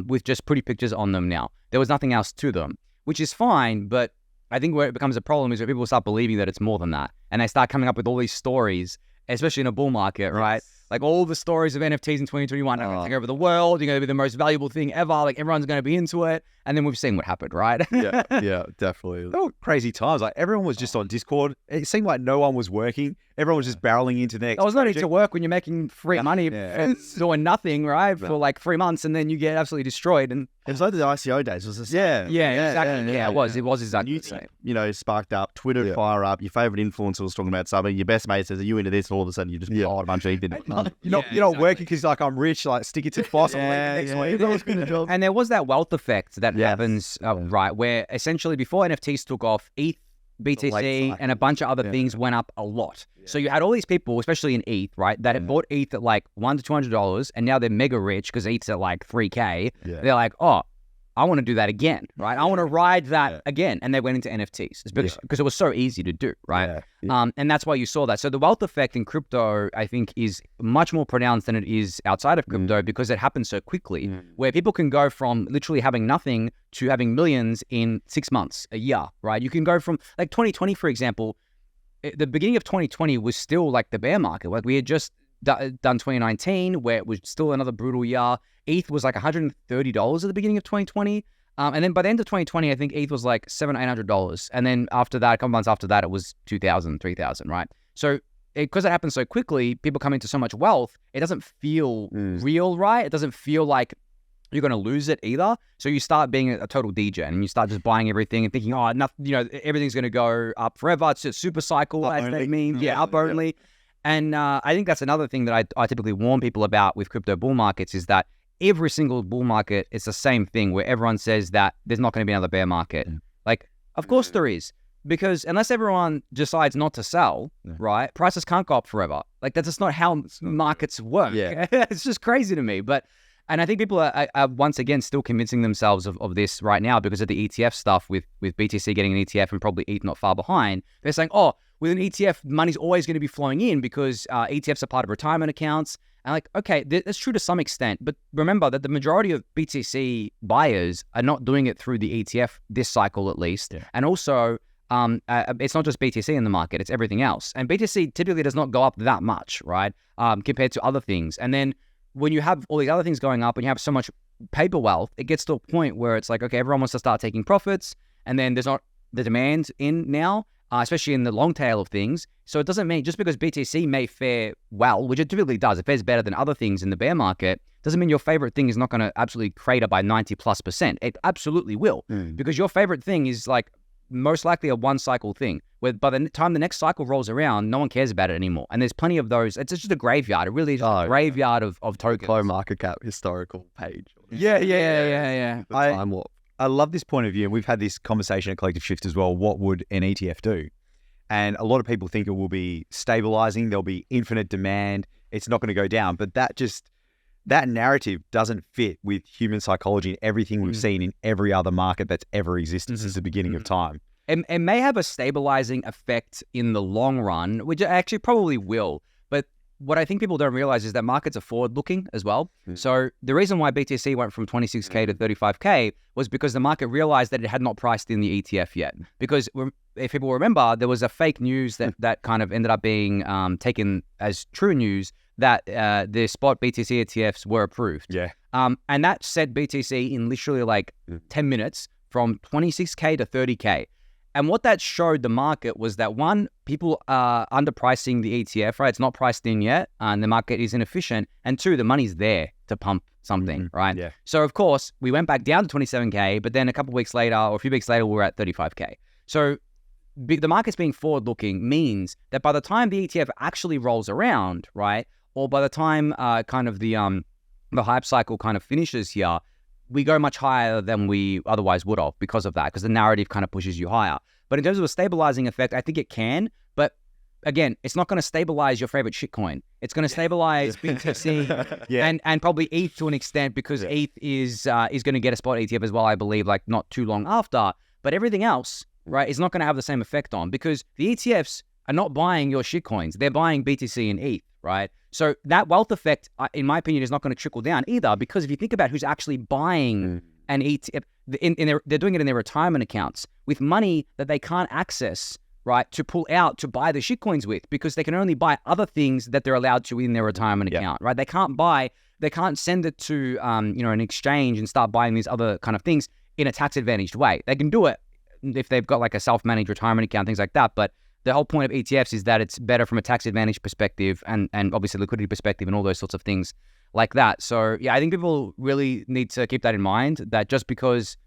with just pretty pictures on them now. There was nothing else to them, which is fine, but I think where it becomes a problem is when people start believing that it's more than that. And they start coming up with all these stories, especially in a bull market, right? Like all the stories of NFTs in 2021 are going to take over the world. You're going to be the most valuable thing ever. Like everyone's going to be into it. And then we've seen what happened, right? yeah, definitely. They were crazy times. Like everyone was just on Discord. It seemed like no one was working. Everyone was just barreling into the next It was no need to work when you're making free money and doing nothing, right? For like 3 months, and then you get absolutely destroyed. And it was like the ICO days. Was this? Exactly. Yeah, it was exactly the same. You know, sparked up. Twitter would fire up. Your favorite influencer was talking about something. Your best mate says, "Are you into this?" And all of a sudden, you just blow a bunch of ETH. You're not working because like I'm rich. Like stick it to the boss. Next week. And there was that wealth effect that happens, right? Where essentially before NFTs took off, ETH, BTC, and a bunch of other things went up a lot. So you had all these people, especially in ETH, right, that had bought ETH at like $100 to $200, and now they're mega rich because ETH's at like $3K. They're like, oh, I want to do that again, right? I want to ride that again. And they went into NFTs because it was so easy to do, right? And that's why you saw that. So the wealth effect in crypto, I think, is much more pronounced than it is outside of crypto because it happens so quickly, where people can go from literally having nothing to having millions in 6 months, a year, right? You can go from like 2020, for example. The beginning of 2020 was still like the bear market. Like we had just done 2019, where it was still another brutal year. ETH was like $130 at the beginning of 2020. And then by the end of 2020, I think ETH was like $700-800. And then after that, a couple months after that, it was 2,000, 3,000, right? So because it happened so quickly, people come into so much wealth, it doesn't feel real, right? It doesn't feel like you're going to lose it either. So you start being a total degen and you start just buying everything and thinking, oh, nothing, everything's going to go up forever. It's a super cycle, as they mean. Up only. And I think that's another thing that I typically warn people about with crypto bull markets is that every single bull market, it's the same thing where everyone says that there's not going to be another bear market. Like, of course there is. Because unless everyone decides not to sell, right, prices can't go up forever. Like, that's just not how markets work. It's just crazy to me. And I think people are once again still convincing themselves of this right now because of the ETF stuff with BTC getting an ETF and probably ETH not far behind. They're saying, oh, with an ETF, money's always going to be flowing in because ETFs are part of retirement accounts. And like, okay, that's true to some extent. But remember that the majority of BTC buyers are not doing it through the ETF this cycle at least. And also, it's not just BTC in the market, it's everything else. And BTC typically does not go up that much, right, compared to other things. And then when you have all these other things going up and you have so much paper wealth, it gets to a point where it's like, okay, everyone wants to start taking profits, and then there's not the demand in now, especially in the long tail of things. So it doesn't mean just because BTC may fare well, which it typically does, it fares better than other things in the bear market, doesn't mean your favorite thing is not going to absolutely crater by 90+%. It absolutely will, because your favorite thing is like most likely a one cycle thing where by the time the next cycle rolls around, no one cares about it anymore. And there's plenty of those. It's just a graveyard. It really is a graveyard of tokens. Low market cap historical page. Yeah. I love this point of view. And we've had this conversation at Collective Shift as well. What would an ETF do? And a lot of people think it will be stabilizing. There'll be infinite demand. It's not going to go down. But that narrative doesn't fit with human psychology and everything we've seen in every other market that's ever existed since the beginning of time. It may have a stabilizing effect in the long run, which it actually probably will. But what I think people don't realize is that markets are forward-looking as well. So the reason why BTC went from 26K to 35K was because the market realized that it had not priced in the ETF yet. Because if people remember, there was a fake news that kind of ended up being taken as true news that the spot BTC ETFs were approved. Yeah. And that set BTC in literally like 10 minutes from 26K to 30K. And what that showed the market was that, one, people are underpricing the ETF, right? It's not priced in yet, and the market is inefficient. And two, the money's there to pump something, right? Yeah. So, of course, we went back down to 27K, but then a couple of weeks later, or a few weeks later, we were at 35K. So the market's being forward-looking means that by the time the ETF actually rolls around, right, or by the time kind of the hype cycle kind of finishes here, we go much higher than we otherwise would have because of that, because the narrative kind of pushes you higher. But in terms of a stabilizing effect, I think it can. But again, it's not going to stabilize your favorite shitcoin. It's going to stabilize BTC and probably ETH to an extent, because ETH is going to get a spot ETF as well, I believe, like not too long after. But everything else, right, is not going to have the same effect on, because the ETFs are not buying your shitcoins. They're buying BTC and ETH, right? So that wealth effect, in my opinion, is not going to trickle down either, because if you think about who's actually buying an ETF, they're doing it in their retirement accounts with money that they can't access, right, to pull out to buy the shitcoins with, because they can only buy other things that they're allowed to in their retirement account, right? They can't send it to, an exchange and start buying these other kind of things in a tax advantaged way. They can do it if they've got like a self-managed retirement account, things like that. But the whole point of ETFs is that it's better from a tax advantage perspective and obviously liquidity perspective and all those sorts of things like that. So yeah, I think people really need to keep that in mind, that just because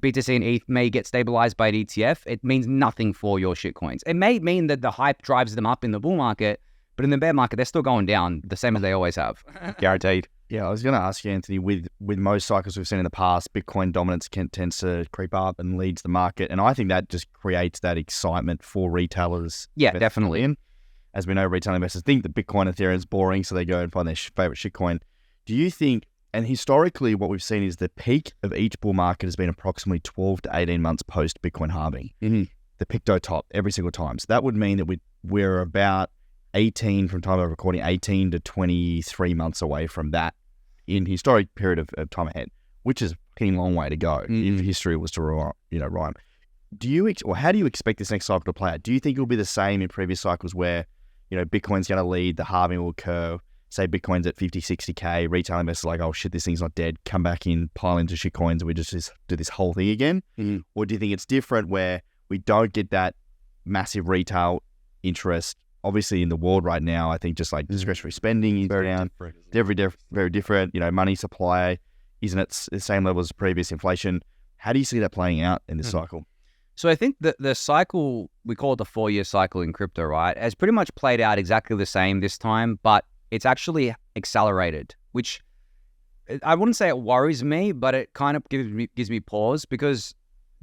BTC and ETH may get stabilized by an ETF, it means nothing for your shitcoins. It may mean that the hype drives them up in the bull market, but in the bear market, they're still going down the same as they always have. Guaranteed. Yeah, I was going to ask you, Anthony, with most cycles we've seen in the past, Bitcoin dominance tends to creep up and leads the market. And I think that just creates that excitement for retailers. Yeah, definitely. As we know, retail investors think that Bitcoin and Ethereum is boring, so they go and find their favorite shitcoin. Do you think, and historically what we've seen is the peak of each bull market has been approximately 12 to 18 months post Bitcoin halving. The picto top every single time. So that would mean that we're about 18 from time of recording, 18 to 23 months away from that in historic period of time ahead, which is a fucking long way to go if history was to rhyme. Do you how do you expect this next cycle to play out? Do you think it'll be the same in previous cycles where, Bitcoin's going to lead, the halving will occur, say Bitcoin's at 50, 60K, retail investors are like, oh shit, this thing's not dead, come back in, pile into shit coins, and we just do this whole thing again? Or do you think it's different where we don't get that massive retail interest? Obviously, in the world right now, I think just like discretionary spending is down. Very different. Money supply isn't at the same level as previous inflation. How do you see that playing out in this cycle? So I think that the cycle, we call it the 4-year cycle in crypto, right, has pretty much played out exactly the same this time, but it's actually accelerated, which I wouldn't say it worries me, but it kind of gives me pause, because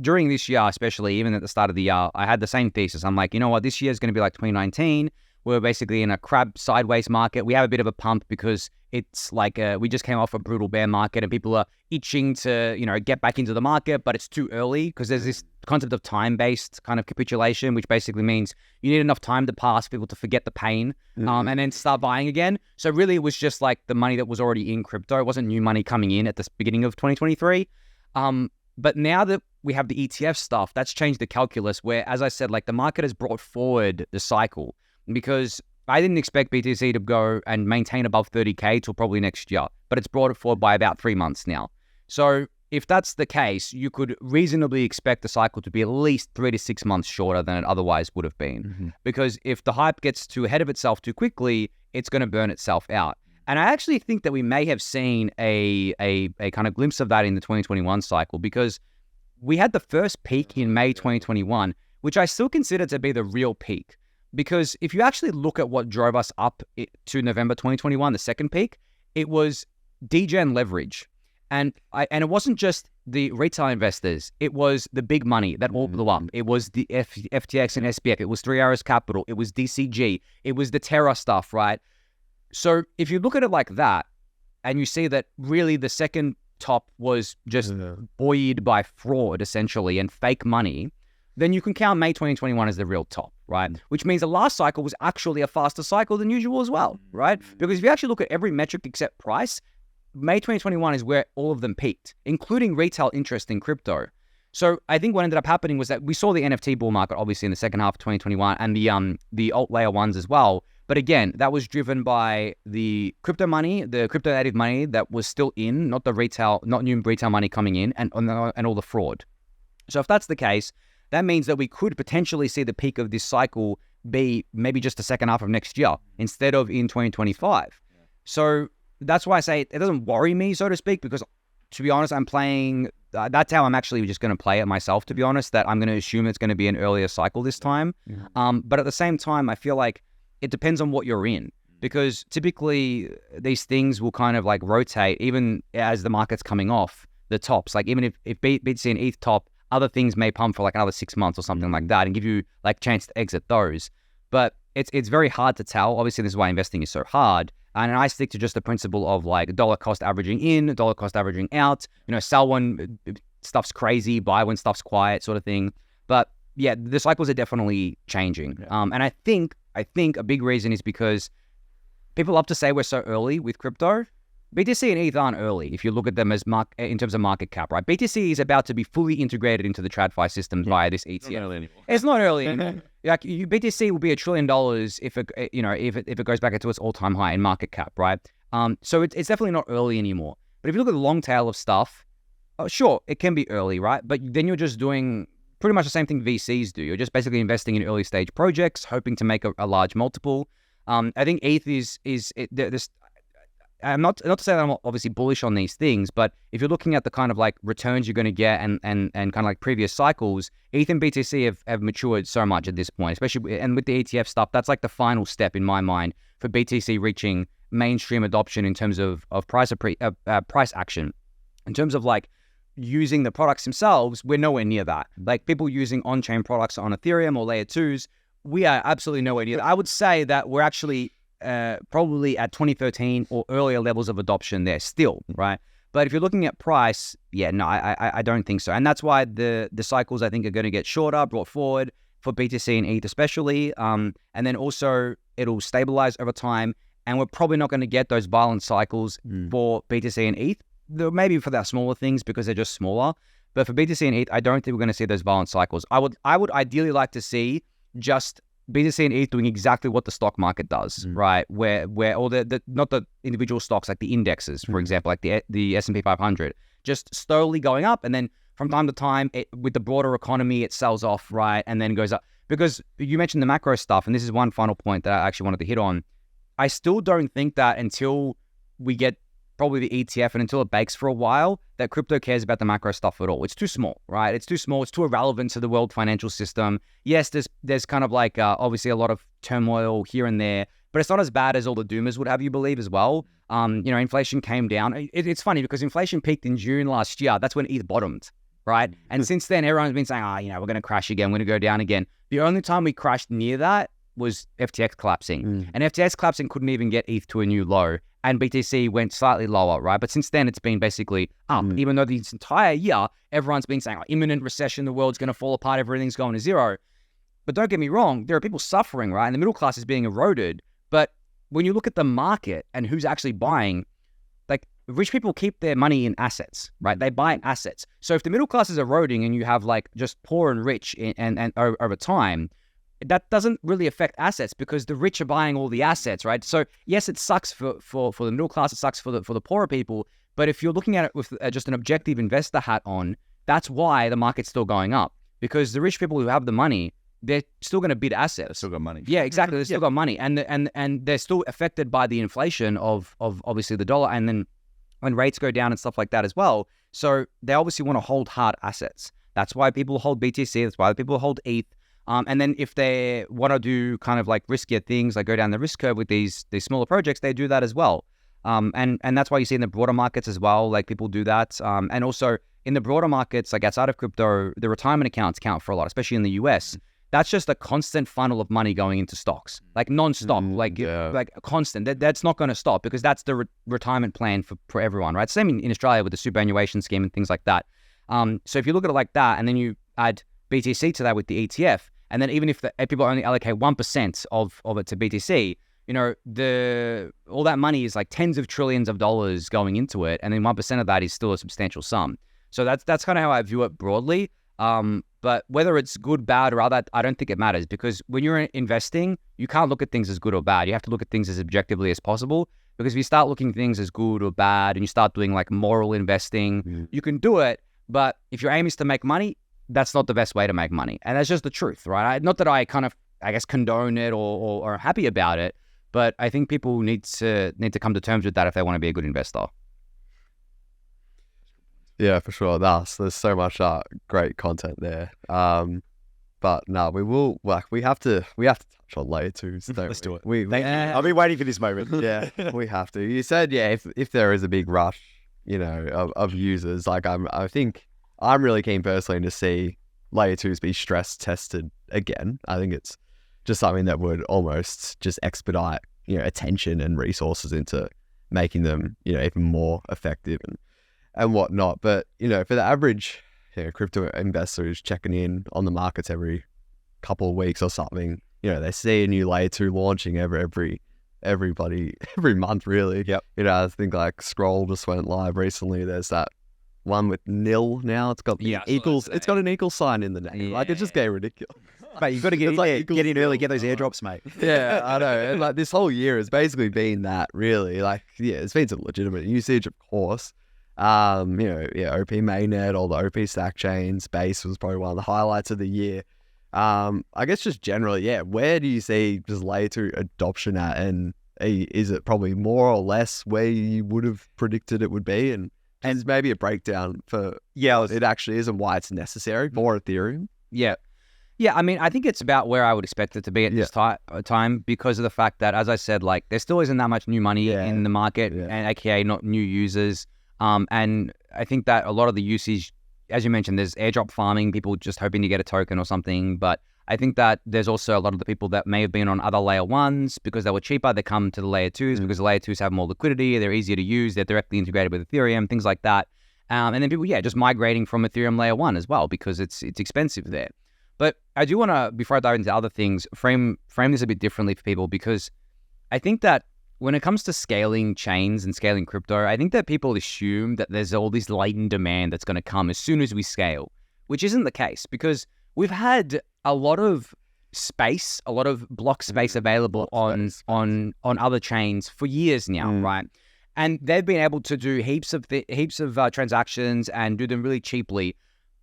during this year, especially, even at the start of the year, I had the same thesis. I'm like, you know what, this year is going to be like 2019. We're basically in a crab sideways market. We have a bit of a pump because it's like we just came off a brutal bear market and people are itching to, get back into the market, but it's too early because there's this concept of time-based kind of capitulation, which basically means you need enough time to pass for people to forget the pain and then start buying again. So really it was just like the money that was already in crypto. It wasn't new money coming in at the beginning of 2023. But now that we have the ETF stuff, that's changed the calculus where, as I said, like the market has brought forward the cycle, because I didn't expect BTC to go and maintain above 30K till probably next year, but it's brought it forward by about 3 months now. So if that's the case, you could reasonably expect the cycle to be at least 3 to 6 months shorter than it otherwise would have been. Because if the hype gets too ahead of itself too quickly, it's going to burn itself out. And I actually think that we may have seen a kind of glimpse of that in the 2021 cycle, because we had the first peak in May 2021, which I still consider to be the real peak. Because if you actually look at what drove us up to November 2021, the second peak, it was degen leverage. And it wasn't just the retail investors, it was the big money that all blew up. It was the FTX and SBF, it was 3 Arrows Capital, it was DCG, it was the Terra stuff, right? So if you look at it like that, and you see that really the second top was just buoyed by fraud, essentially, and fake money, then you can count May 2021 as the real top, right? Which means the last cycle was actually a faster cycle than usual as well, right? Because if you actually look at every metric except price, May 2021 is where all of them peaked, including retail interest in crypto. So I think what ended up happening was that we saw the NFT bull market, obviously, in the second half of 2021 and the alt layer ones as well. But again, that was driven by the crypto money, the crypto native money that was still in, not new retail money coming in, and all the fraud. So if that's the case, that means that we could potentially see the peak of this cycle be maybe just the second half of next year instead of in 2025. Yeah. So that's why I say it doesn't worry me, so to speak, because to be honest, I'm playing, that's how I'm actually just going to play it myself, to be honest, that I'm going to assume it's going to be an earlier cycle this time. Yeah. But at the same time, I feel like it depends on what you're in, because typically these things will kind of like rotate even as the market's coming off the tops. Like even if BTC and ETH top, other things may pump for like another 6 months or something like that and give you like chance to exit those. But it's very hard to tell. Obviously, this is why investing is so hard. And I stick to just the principle of like dollar cost averaging in, dollar cost averaging out. You know, sell when stuff's crazy, buy when stuff's quiet, sort of thing. But yeah, the cycles are definitely changing. Yeah. And I think a big reason is because people love to say we're so early with crypto. BTC and ETH aren't early if you look at them as in terms of market cap, right? BTC is about to be fully integrated into the TradFi system via this ETF. It's not early anymore. It's not early anymore. Like BTC will be $1 trillion if it goes back to its all-time high in market cap, right? So it's definitely not early anymore. But if you look at the long tail of stuff, sure, it can be early, right? But then you're just doing pretty much the same thing VCs do. You're just basically investing in early stage projects, hoping to make a large multiple. I think ETH is this. I'm not to say that I'm obviously bullish on these things, but if you're looking at the kind of like returns you're going to get and kind of like previous cycles, ETH and BTC have matured so much at this point, especially and with the ETF stuff. That's like the final step in my mind for BTC reaching mainstream adoption in terms of price action. In terms of like using the products themselves, we're nowhere near that. Like people using on-chain products on Ethereum or layer 2's, we are absolutely nowhere near that. I would say that we're actually probably at 2013 or earlier levels of adoption there still, right? But if you're looking at price, yeah, no, I don't think so. And that's why the cycles, I think, are going to get shorter, brought forward for BTC and ETH especially. And then also it'll stabilize over time. And we're probably not going to get those violent cycles for BTC and ETH. Maybe for the smaller things because they're just smaller. But for BTC and ETH, I don't think we're going to see those violent cycles. I would ideally like to see just BTC and ETH doing exactly what the stock market does, right? Where all the not the individual stocks, like the indexes, for example, like the S&P 500, just slowly going up, and then from time to time, with the broader economy, it sells off, right, and then goes up. Because you mentioned the macro stuff, and this is one final point that I actually wanted to hit on. I still don't think that until we get probably the ETF and until it bakes for a while, that crypto cares about the macro stuff at all. It's too small, right? It's too small. It's too irrelevant to the world financial system. Yes, there's kind of like obviously a lot of turmoil here and there, but it's not as bad as all the doomers would have you believe as well. Inflation came down. It's funny because inflation peaked in June last year. That's when ETH bottomed, right? And since then, everyone's been saying, we're going to crash again. We're going to go down again. The only time we crashed near that was FTX collapsing. And FTX collapsing couldn't even get ETH to a new low. And BTC went slightly lower, right? But since then, it's been basically up, even though this entire year, everyone's been saying, imminent recession, the world's going to fall apart, everything's going to zero. But don't get me wrong, there are people suffering, right? And the middle class is being eroded. But when you look at the market and who's actually buying, like rich people keep their money in assets, right? They buy assets. So if the middle class is eroding and you have like just poor and rich and over time, that doesn't really affect assets because the rich are buying all the assets, right? So yes, it sucks for the middle class, it sucks for the poorer people. But if you're looking at it with just an objective investor hat on, that's why the market's still going up, because the rich people who have the money, they're still going to bid assets. Still got money. Yeah, exactly. They've still got money, and they're still affected by the inflation of obviously the dollar, and then when rates go down and stuff like that as well. So they obviously want to hold hard assets. That's why people hold BTC. That's why people hold ETH. And then if they want to do kind of like riskier things, like go down the risk curve with these smaller projects, they do that as well. And that's why you see in the broader markets as well, like people do that. And also in the broader markets, like outside of crypto, the retirement accounts count for a lot, especially in the US. That's just a constant funnel of money going into stocks, like non-stop, like constant. That's not going to stop because that's the retirement plan for everyone, right? Same in Australia with the superannuation scheme and things like that. So if you look at it like that, and then you add BTC to that with the ETF, and then even if people only allocate 1% of it to BTC, you know, all that money is like tens of trillions of dollars going into it, and then 1% of that is still a substantial sum. So that's kind of how I view it broadly. But whether it's good, bad, or other, I don't think it matters, because when you're investing, you can't look at things as good or bad. You have to look at things as objectively as possible, because if you start looking at things as good or bad and you start doing like moral investing, you can do it. But if your aim is to make money, that's not the best way to make money. And that's just the truth, right? Not that I kind of, I guess, condone it or are happy about it, but I think people need to come to terms with that if they want to be a good investor. Yeah, for sure. There's so much great content there. But no, we have to touch on layer 2's. Let's do it. I've been waiting for this moment. Yeah, we have to. You said, yeah, if there is a big rush, you know, of users, like I think I'm really keen personally to see layer 2's be stress tested again. I think it's just something that would almost just expedite, you know, attention and resources into making them, you know, even more effective and whatnot. But, you know, for the average, you know, crypto investor who's checking in on the markets every couple of weeks or something, you know, they see a new layer 2 launching every month, really. Yep. You know, I think like Scroll just went live recently. There's that one with nil now. It's got the equals. It's got an equal sign in the name. Like, it's just getting ridiculous. Mate, you've got to get in early, get those airdrops, mate. Yeah, I know. And like this whole year has basically been that, really. Like, yeah, it's been some legitimate usage, of course. You know, yeah, OP mainnet, all the OP stack chains, Base was probably one of the highlights of the year. I guess just generally, yeah, where do you see just layer 2 adoption at, and is it probably more or less where you would have predicted it would be, and maybe a breakdown for it actually is and why it's necessary for Ethereum? Yeah, I mean, I think it's about where I would expect it to be at this time, because of the fact that, as I said, like, there still isn't that much new money in the market, and aka not new users. And I think that a lot of the usage, as you mentioned, there's airdrop farming, people just hoping to get a token or something. But I think that there's also a lot of the people that may have been on other layer 1s because they were cheaper. They come to the layer 2s because the layer 2s have more liquidity. They're easier to use. They're directly integrated with Ethereum, things like that. And then people, just migrating from Ethereum layer 1 as well, because it's expensive there. But I do want to, before I dive into other things, frame this a bit differently for people, because I think that when it comes to scaling chains and scaling crypto, I think that people assume that there's all this latent demand that's going to come as soon as we scale, which isn't the case, because we've had a lot of space, a lot of block space available on other chains for years now, right? And they've been able to do heaps of transactions and do them really cheaply,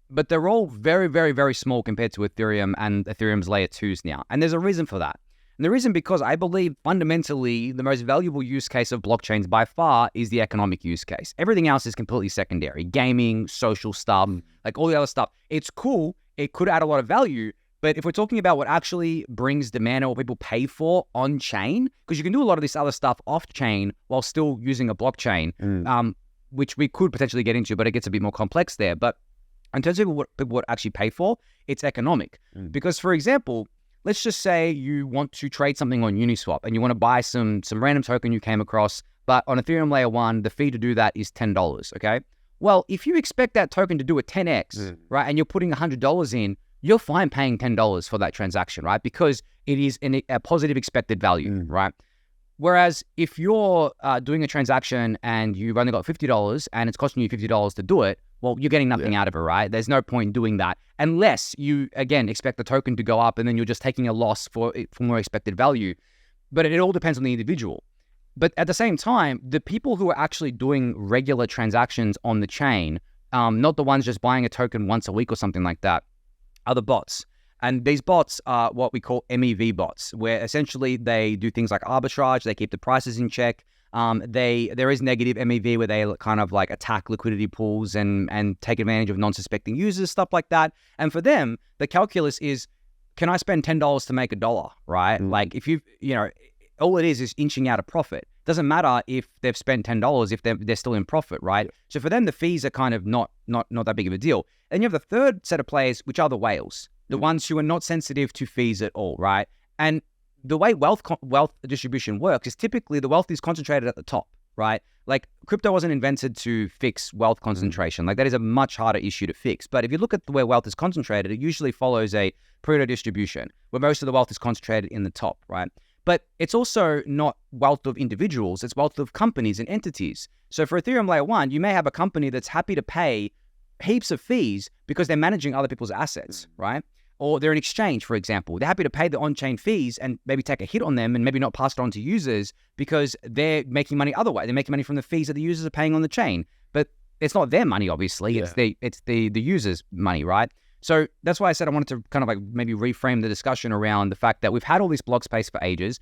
but they're all very, very, very small compared to Ethereum and Ethereum's layer 2s now. And there's a reason for that. And the reason, because I believe fundamentally the most valuable use case of blockchains by far is the economic use case. Everything else is completely secondary. Gaming, social stuff, like all the other stuff. It's cool. It could add a lot of value. But if we're talking about what actually brings demand and what people pay for on chain, because you can do a lot of this other stuff off chain while still using a blockchain, which we could potentially get into, but it gets a bit more complex there. But in terms of what people would actually pay for, it's economic. Because, for example, let's just say you want to trade something on Uniswap and you want to buy some random token you came across, but on Ethereum layer 1, the fee to do that is $10, okay? Well, if you expect that token to do a 10x, right, and you're putting $100 in, you're fine paying $10 for that transaction, right? Because it is a positive expected value, right? Whereas if you're doing a transaction and you've only got $50 and it's costing you $50 to do it, well, you're getting nothing out of it, right? There's no point in doing that unless you, again, expect the token to go up and then you're just taking a loss for more expected value. But it all depends on the individual. But at the same time, the people who are actually doing regular transactions on the chain, not the ones just buying a token once a week or something like that, are the bots. And these bots are what we call MEV bots, where essentially they do things like arbitrage, they keep the prices in check. There is negative MEV where they kind of like attack liquidity pools and take advantage of non-suspecting users, stuff like that. And for them, the calculus is, can I spend $10 to make $1, right? Like if all it is inching out a profit. Doesn't matter if they've spent $10 if they're still in profit, right? So for them, the fees are kind of not that big of a deal. And you have the third set of players, which are the whales, the ones who are not sensitive to fees at all, right? And the way wealth distribution works is typically the wealth is concentrated at the top, right? Like crypto wasn't invented to fix wealth concentration. Like that is a much harder issue to fix. But if you look at where wealth is concentrated, it usually follows a Pareto distribution where most of the wealth is concentrated in the top, right? But it's also not wealth of individuals, it's wealth of companies and entities. So for Ethereum layer 1, you may have a company that's happy to pay heaps of fees because they're managing other people's assets, right? Or they're an exchange, for example. They're happy to pay the on-chain fees and maybe take a hit on them and maybe not pass it on to users because they're making money otherwise. They're making money from the fees that the users are paying on the chain. But it's not their money, obviously. Yeah. It's the users' money, right? So that's why I said I wanted to kind of like maybe reframe the discussion around the fact that we've had all this block space for ages.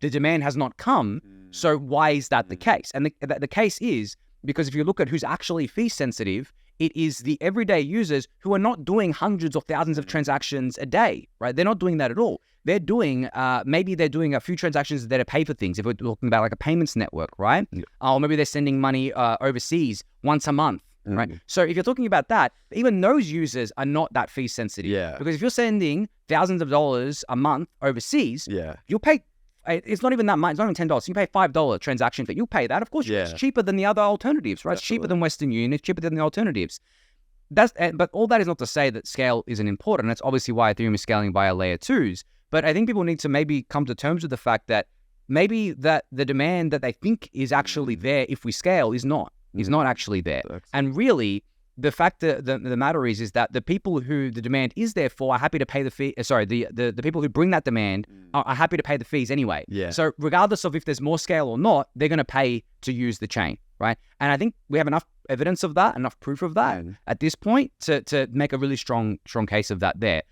The demand has not come. So why is that the case? And the case is because if you look at who's actually fee sensitive, it is the everyday users who are not doing hundreds or thousands of transactions a day, right? They're not doing that at all. They're doing, maybe they're doing a few transactions that are pay for things. If we're talking about like a payments network, right? Yeah. Or maybe they're sending money overseas once a month, right? So if you're talking about that, even those users are not that fee sensitive. Yeah. Because if you're sending thousands of dollars a month overseas, Yeah. you'll pay, it's not even that much, it's not even $10. You pay $5 transaction fee. You'll pay that. Of course, it's cheaper than the other alternatives, right? It's cheaper than Western Union. It's cheaper than the alternatives. But all that is not to say that scale isn't important. That's obviously why Ethereum is scaling via layer 2's. But I think people need to maybe come to terms with the fact that maybe that the demand that they think is actually there if we scale is not actually there. And really, the fact that the matter is that the people who the demand is there for are happy to pay the fee. The people who bring that demand are happy to pay the fees anyway. Yeah. So regardless of if there's more scale or not, they're going to pay to use the chain, right? And I think we have enough evidence of that, enough proof of that at this point to make a really strong case of that there.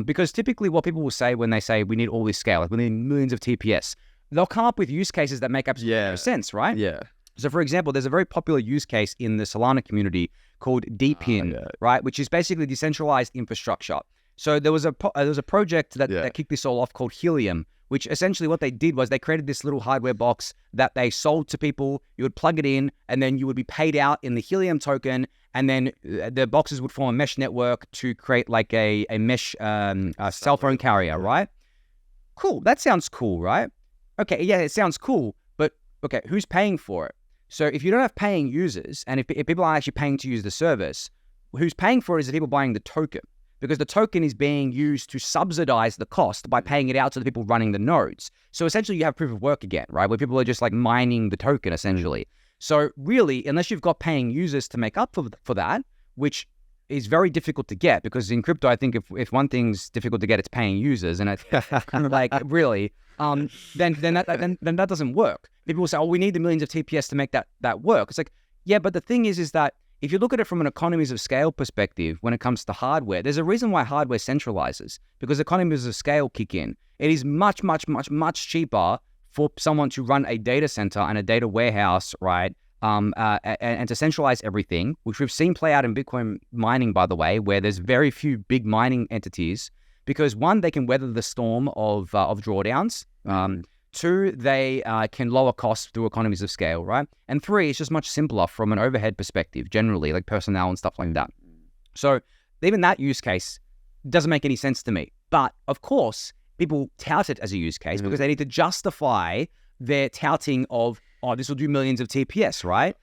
Because typically what people will say when they say we need all this scale, like we need millions of TPS, they'll come up with use cases that make absolutely no sense, right? Yeah. So for example, there's a very popular use case in the Solana community called DPIN, right? Which is basically decentralized infrastructure. So there was a project that kicked this all off called Helium, which essentially what they did was they created this little hardware box that they sold to people. You would plug it in and then you would be paid out in the Helium token. And then the boxes would form a mesh network to create like a mesh cell phone carrier, right? Cool. That sounds cool, right? Okay. Yeah, it sounds cool. But okay, who's paying for it? So if you don't have paying users, and if people aren't actually paying to use the service, who's paying for it is the people buying the token, because the token is being used to subsidize the cost by paying it out to the people running the nodes. So essentially you have proof of work again, right? Where people are just like mining the token essentially. So really, unless you've got paying users to make up for that, which is very difficult to get, because in crypto, I think if one thing's difficult to get, it's paying users. And I like really, then that doesn't work. People will say, oh, we need the millions of TPS to make that work. It's like, yeah, but the thing is that if you look at it from an economies of scale perspective, when it comes to hardware, there's a reason why hardware centralizes, because economies of scale kick in. It is much, much, much, much cheaper for someone to run a data center and a data warehouse, right? And to centralize everything, which we've seen play out in Bitcoin mining, by the way, where there's very few big mining entities, because one, they can weather the storm of drawdowns. Two, they can lower costs through economies of scale, right? And three, it's just much simpler from an overhead perspective, generally, like personnel and stuff like that. So even that use case doesn't make any sense to me. But of course, people tout it as a use case because they need to justify their touting of, oh, this will do millions of TPS, right?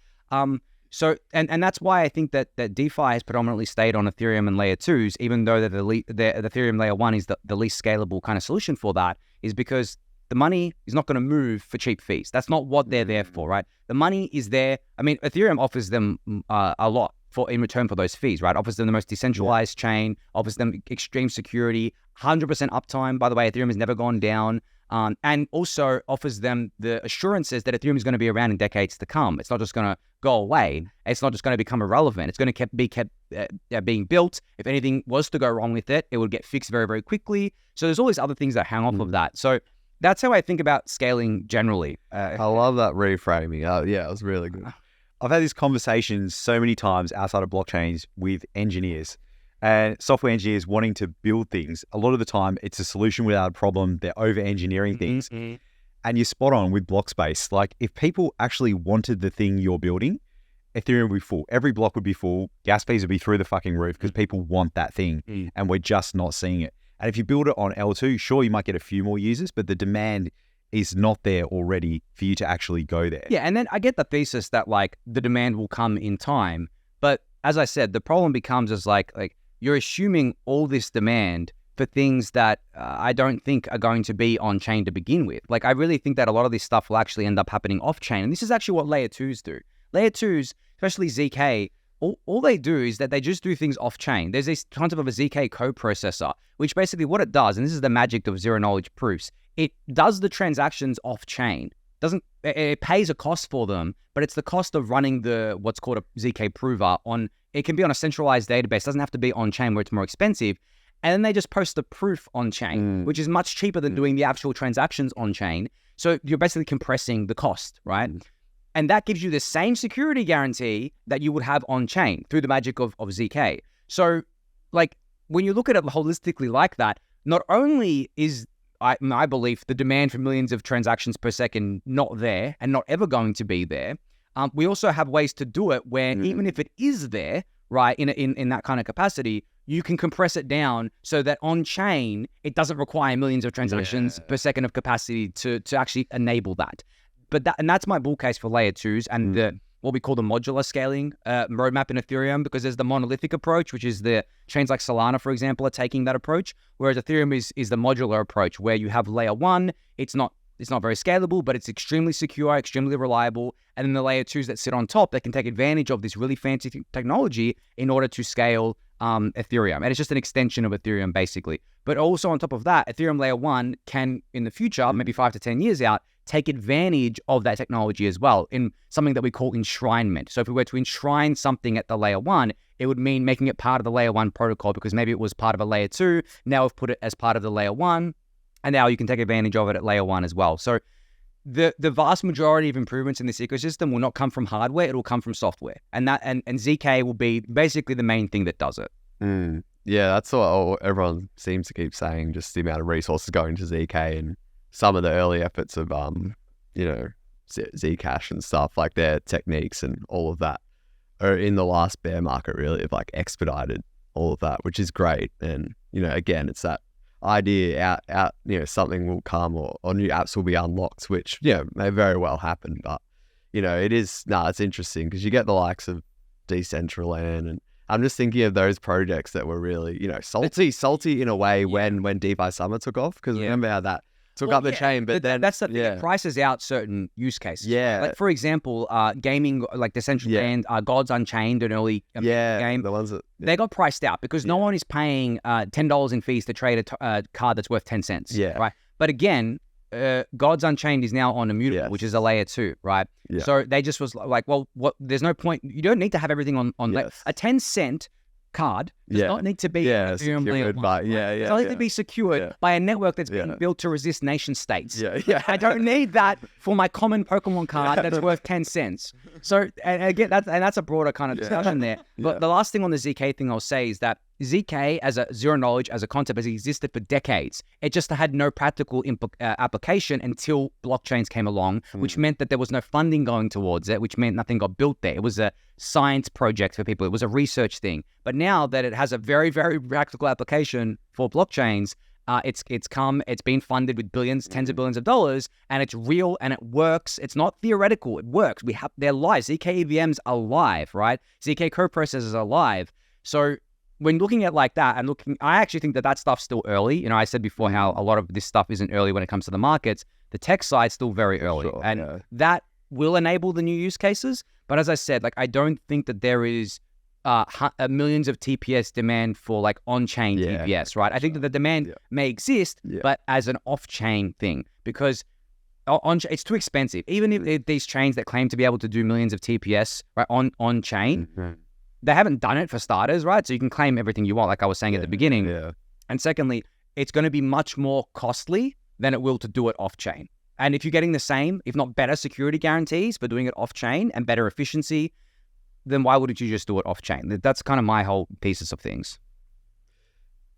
So that's why I think that DeFi has predominantly stayed on Ethereum and layer 2's, even though the Ethereum layer 1 is the least scalable kind of solution for that, is because the money is not going to move for cheap fees. That's not what they're there for, right? The money is there. I mean, Ethereum offers them a lot in return for those fees, right? Offers them the most decentralized chain, offers them extreme security, 100% uptime. By the way, Ethereum has never gone down. And also offers them the assurances that Ethereum is going to be around in decades to come. It's not just going to go away. It's not just going to become irrelevant. It's going to be kept being built. If anything was to go wrong with it, it would get fixed very, very quickly. So there's all these other things that hang off of that. So that's how I think about scaling generally. I love that reframing. Yeah, it was really good. I've had these conversations so many times outside of blockchains with engineers and software engineers wanting to build things. A lot of the time, it's a solution without a problem. They're over-engineering things. And you're spot on with block space. Like, if people actually wanted the thing you're building, Ethereum would be full. Every block would be full. Gas fees would be through the fucking roof because people want that thing. And we're just not seeing it. And if you build it on L2, sure, you might get a few more users, but the demand is not there already for you to actually go there. Yeah, and then I get the thesis that like the demand will come in time, but as I said, the problem becomes is like you're assuming all this demand for things that I don't think are going to be on chain to begin with. Like I really think that a lot of this stuff will actually end up happening off chain, and this is actually what layer 2's do. Layer 2's, especially ZK, all they do is that they just do things off chain. There's this concept of a ZK co-processor, which basically what it does, and this is the magic of zero knowledge proofs, it does the transactions off chain. It pays a cost for them, but it's the cost of running the what's called a ZK prover on. It can be on a centralized database. It doesn't have to be on chain where it's more expensive. And then they just post the proof on chain, which is much cheaper than doing the actual transactions on chain. So you're basically compressing the cost, right? And that gives you the same security guarantee that you would have on chain through the magic of ZK. So like when you look at it holistically like that, not only is my belief the demand for millions of transactions per second not there and not ever going to be there, we also have ways to do it where even if it is there, right, in that kind of capacity, you can compress it down so that on chain, it doesn't require millions of transactions per second of capacity to actually enable that. But that's my bull case for layer 2's and the what we call the modular scaling roadmap in Ethereum, because there's the monolithic approach, which is the chains like Solana, for example, are taking that approach, whereas Ethereum is the modular approach where you have layer 1, it's not very scalable, but it's extremely secure, extremely reliable, and then the layer 2's that sit on top that can take advantage of this really fancy technology in order to scale Ethereum. And it's just an extension of Ethereum, basically. But also on top of that, Ethereum layer 1 can, in the future, maybe 5 to 10 years out, take advantage of that technology as well in something that we call enshrinement. So if we were to enshrine something at the layer 1, it would mean making it part of the layer 1 protocol because maybe it was part of a layer 2. Now we've put it as part of the layer 1, and now you can take advantage of it at layer 1 as well. So the vast majority of improvements in this ecosystem will not come from hardware, it will come from software. And ZK will be basically the main thing that does it. Yeah, that's what everyone seems to keep saying, just the amount of resources going to ZK and some of the early efforts of, Zcash and stuff, like their techniques and all of that are in the last bear market really have like expedited all of that, which is great. And, again, it's that idea out, something will come or new apps will be unlocked, which, may very well happen. But, it's interesting because you get the likes of Decentraland, and I'm just thinking of those projects that were really, salty in a way when DeFi Summer took off, because remember how that took up the chain, but then that's the thing. It prices out certain use cases. Yeah, like for example, gaming like Decentraland, Gods Unchained, an early game. The ones that they got priced out because no one is paying $10 in fees to trade a card that's worth 10 cents. Yeah, right. But again, Gods Unchained is now on Immutable, which is a layer 2, right? Yeah. So they just was like, well, what? There's no point. You don't need to have everything on a 10-cent card does not need to be secured by, it only need to be secured by a network that's been built to resist nation states. I don't need that for my common Pokemon card that's worth 10 cents. So and again, that's a broader kind of discussion there. But the last thing on the ZK thing I'll say is that ZK as a zero knowledge as a concept has existed for decades. It just had no practical application until blockchains came along, which meant that there was no funding going towards it, which meant nothing got built there. It was a science project for people. It was a research thing. But now that it has a very, very practical application for blockchains, it's been funded with billions, tens of billions of dollars, and it's real and it works. It's not theoretical. It works. They're live. ZK EVMs are live, right? ZK co-processors are live. So when looking at like that and I actually think that stuff's still early. I said before how a lot of this stuff isn't early when it comes to the markets. The tech side's still very early, that will enable the new use cases. But as I said, like I don't think that there is millions of TPS demand for like on-chain TPS, right? I think that the demand may exist, but as an off-chain thing, because it's too expensive. Even if these chains that claim to be able to do millions of TPS right on-chain, they haven't done it for starters, right? So you can claim everything you want, like I was saying at the beginning. And secondly, it's going to be much more costly than it will to do it off-chain. And if you're getting the same, if not better security guarantees, but doing it off-chain and better efficiency, then why wouldn't you just do it off-chain? That's kind of my whole thesis of things.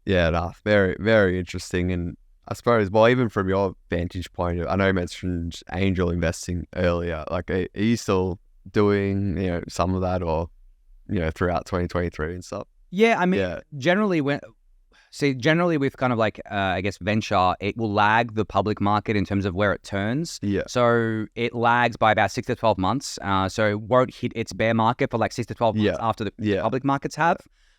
Yeah, no, very, very interesting. And I suppose, well, even from your vantage point, I know you mentioned angel investing earlier. Like, are you still doing, some of that or, throughout 2023 and stuff? Yeah, I mean, generally See, generally with kind of like, I guess, venture, it will lag the public market in terms of where it turns. Yeah. So it lags by about 6 to 12 months. So it won't hit its bear market for like 6 to 12 months after the public markets have.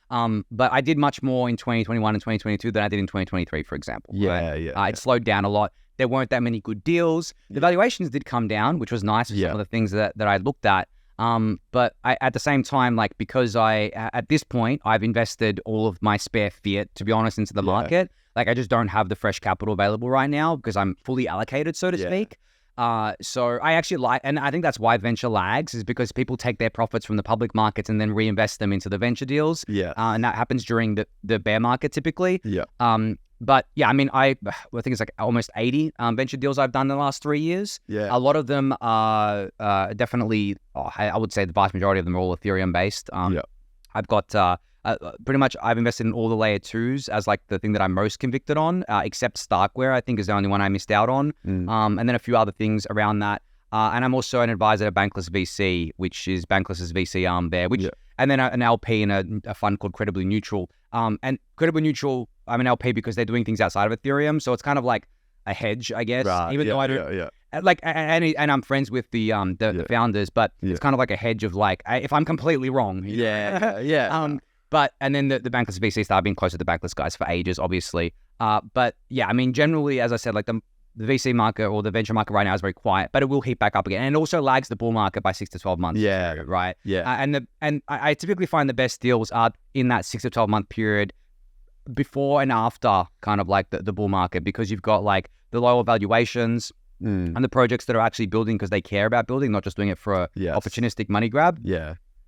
But I did much more in 2021 and 2022 than I did in 2023, for example. It slowed down a lot. There weren't that many good deals. The valuations did come down, which was nice for some of the things that I looked at. But at the same time, like, because at this point, I've invested all of my spare fiat, to be honest, into the market. Like, I just don't have the fresh capital available right now because I'm fully allocated, so to speak. So I actually like, and I think that's why venture lags, is because people take their profits from the public markets and then reinvest them into the venture deals. And that happens during the bear market typically. But yeah, I mean, I think it's like almost 80 venture deals I've done in the last 3 years. A lot of them are definitely, I would say the vast majority of them are all Ethereum based. I've got pretty much, I've invested in all the layer 2's as like the thing that I'm most convicted on, except Starkware, I think is the only one I missed out on. And then a few other things around that. And I'm also an advisor at Bankless VC, which is Bankless's VC arm there, which, and then an LP in a fund called Credibly Neutral. And Credibly Neutral, I'm an LP because they're doing things outside of Ethereum. So it's kind of like a hedge, I guess, even though I don't, like, and I'm friends with the founders, but it's kind of like a hedge of like, if I'm completely wrong. But, and then the Bankless VC stuff, I've been close to the Bankless guys for ages, obviously. But yeah, I mean, generally, as I said, like the VC market or the venture market right now is very quiet, but it will heat back up again. And it also lags the bull market by 6 to 12 months. Right. And I typically find the best deals are in that 6 to 12 month period before and after kind of like the bull market, because you've got like the lower valuations and the projects that are actually building because they care about building, not just doing it for a opportunistic money grab.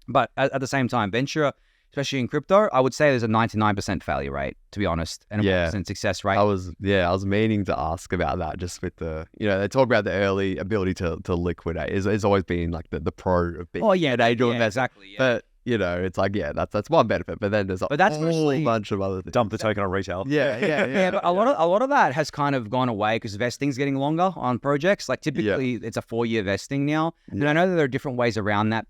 But at the same time, venture, especially in crypto, I would say there's a 99% failure rate, to be honest, and a 1% success rate. I was meaning to ask about that, just with the, they talk about the early ability to liquidate. It's always been like the pro of being angel investor. Exactly. But it's like, that's one benefit, but then there's a whole bunch of other things. Dump the token on retail. But a lot of that has kind of gone away because vesting's getting longer on projects. Like typically it's a 4-year vesting now. And I know that there are different ways around that.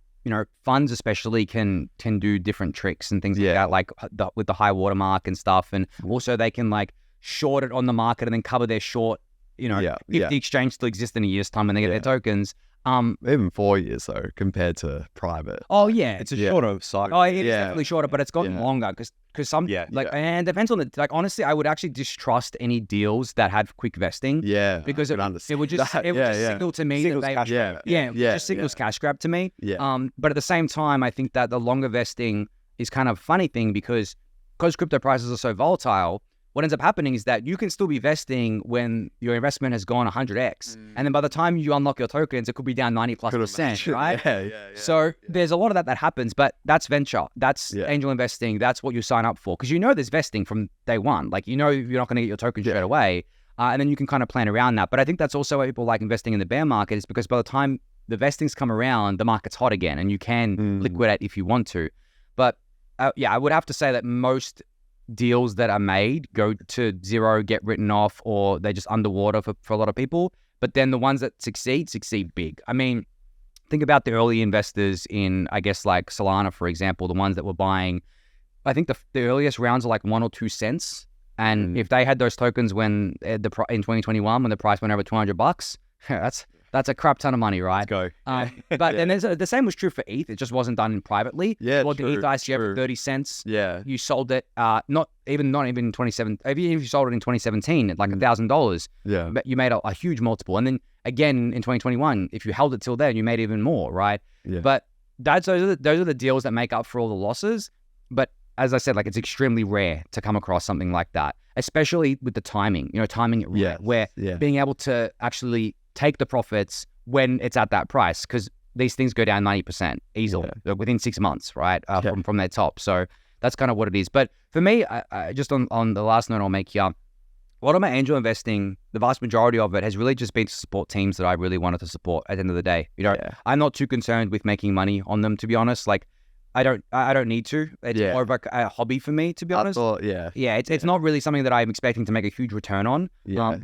Funds especially can do different tricks and things like that, like with the high watermark and stuff. And also they can like short it on the market and then cover their short, if the exchange still exists in a year's time when they get their tokens. Even 4 years though, compared to private. It's a shorter cycle. It is definitely shorter, but it's gotten longer because some and it depends on the, like, honestly, I would actually distrust any deals that had quick vesting. Because it would just signal to me that they just signals cash grab to me. But at the same time, I think that the longer vesting is kind of a funny thing because crypto prices are so volatile. What ends up happening is that you can still be vesting when your investment has gone 100x. And then by the time you unlock your tokens, it could be down 90+%, right? So there's a lot of that happens, but that's venture. That's angel investing. That's what you sign up for. Because there's vesting from day one. Like, you're not going to get your tokens straight away. And then you can kind of plan around that. But I think that's also why people like investing in the bear market, is because by the time the vestings come around, the market's hot again and you can liquidate if you want to. But I would have to say that most deals that are made go to zero, get written off, or they're just underwater for a lot of people. But then the ones that succeed big. I mean, think about the early investors in, I guess, like Solana, for example, the ones that were buying, I think the earliest rounds are like 1 or 2 cents. And if they had those tokens when in 2021, when the price went over $200, that's a crap ton of money, right? Let's go. But then the same was true for ETH. It just wasn't done privately. You bought the ETH ICO for 30 cents. You sold it, not even in 2017. Even if you sold it in 2017 at like $1,000, but you made a huge multiple. And then again in 2021, if you held it till then, you made even more, right? But those are the deals that make up for all the losses. But as I said, like, it's extremely rare to come across something like that, especially with the timing. Timing it right, where being able to actually take the profits when it's at that price, because these things go down 90% easily within 6 months, right? From their top. So that's kind of what it is. But for me, I just on the last note I'll make here, a lot of my angel investing, the vast majority of it has really just been to support teams that I really wanted to support at the end of the day. I'm not too concerned with making money on them, to be honest. Like, I don't need to. It's more of a hobby for me, to be honest. It's not really something that I'm expecting to make a huge return on.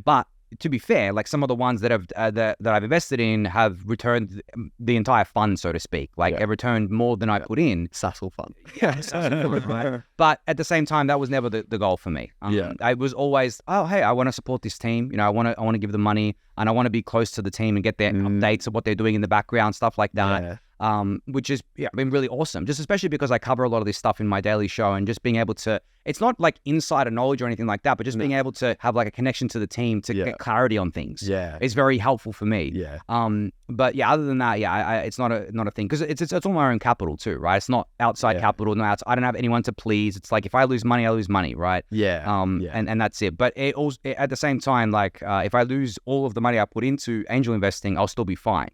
But to be fair, like some of the ones that have that I've invested in have returned the entire fund, so to speak. Like it returned more than I put in. Sassel fun. Right? But at the same time, that was never the goal for me. I was always, hey, I want to support this team. I want to give them money, and I want to be close to the team and get their updates of what they're doing in the background, stuff like that. Which is been really awesome, just especially because I cover a lot of this stuff in my daily show, and just being able to, it's not like insider knowledge or anything like that, but just being able to have like a connection to the team to get clarity on things is very helpful for me. But other than that, it's not a thing, because it's all my own capital too, right? It's not outside capital. No, I don't have anyone to please. It's like if I lose money, I lose money, right? And that's it. But it also, at the same time, like if I lose all of the money I put into angel investing, I'll still be fine.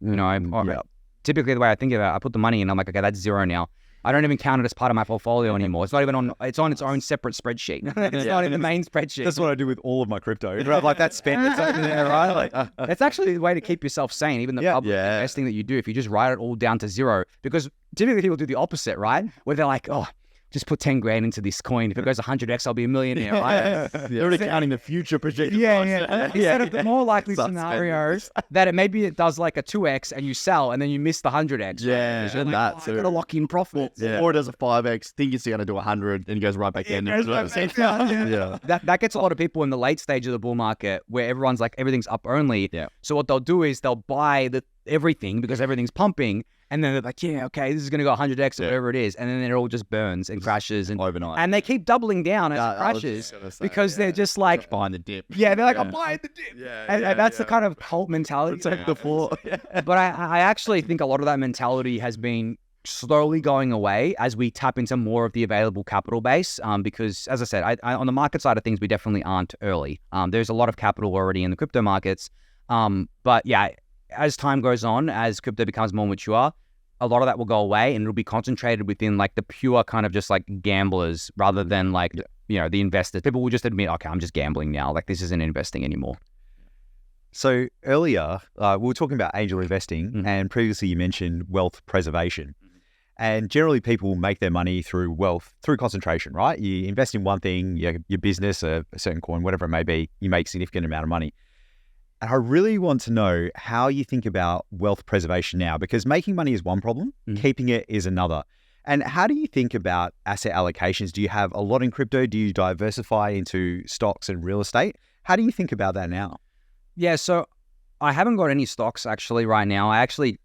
Typically the way I think about it, I put the money in, I'm like, okay, that's zero now. I don't even count it as part of my portfolio anymore. It's not even it's on its own separate spreadsheet. It's not in the main spreadsheet. That's what I do with all of my crypto. Like that spend, it's over there, right? Like that's actually the way to keep yourself sane, even the public investing that you do, if you just write it all down to zero. Because typically people do the opposite, right? Where they're like, oh, just put 10 grand into this coin. If it goes 100x, I'll be a millionaire, right? They're already counting the future projected. Instead of the more likely scenarios that maybe it does like a 2x and you sell and then you miss the 100x. That's got to lock in profits. Or it does a 5x, think it's going to do 100, and it goes right back in. That gets a lot of people in the late stage of the bull market where everyone's like, everything's up only. So what they'll do is they'll buy everything because everything's pumping. And then they're like, this is going to go 100x or whatever it is. And then it all just burns and crashes. And overnight. And they keep doubling down as it crashes because they're just like... buying the dip. They're like, I'm buying the dip. And that's the kind of cult mentality. Take the floor. But I actually think a lot of that mentality has been slowly going away as we tap into more of the available capital base. Because, as I said, I on the market side of things, we definitely aren't early. There's a lot of capital already in the crypto markets. But as time goes on, as crypto becomes more mature, a lot of that will go away, and it'll be concentrated within like the pure kind of just like gamblers rather than like, the investors. People will just admit, okay, I'm just gambling now. Like this isn't investing anymore. So earlier, we were talking about angel investing, and previously you mentioned wealth preservation. And generally people make their money through concentration, right? You invest in one thing, your business, a certain coin, whatever it may be, you make a significant amount of money. And I really want to know how you think about wealth preservation now, because making money is one problem, keeping it is another. And how do you think about asset allocations? Do you have a lot in crypto? Do you diversify into stocks and real estate? How do you think about that now? Yeah, so I haven't got any stocks actually right now. I actually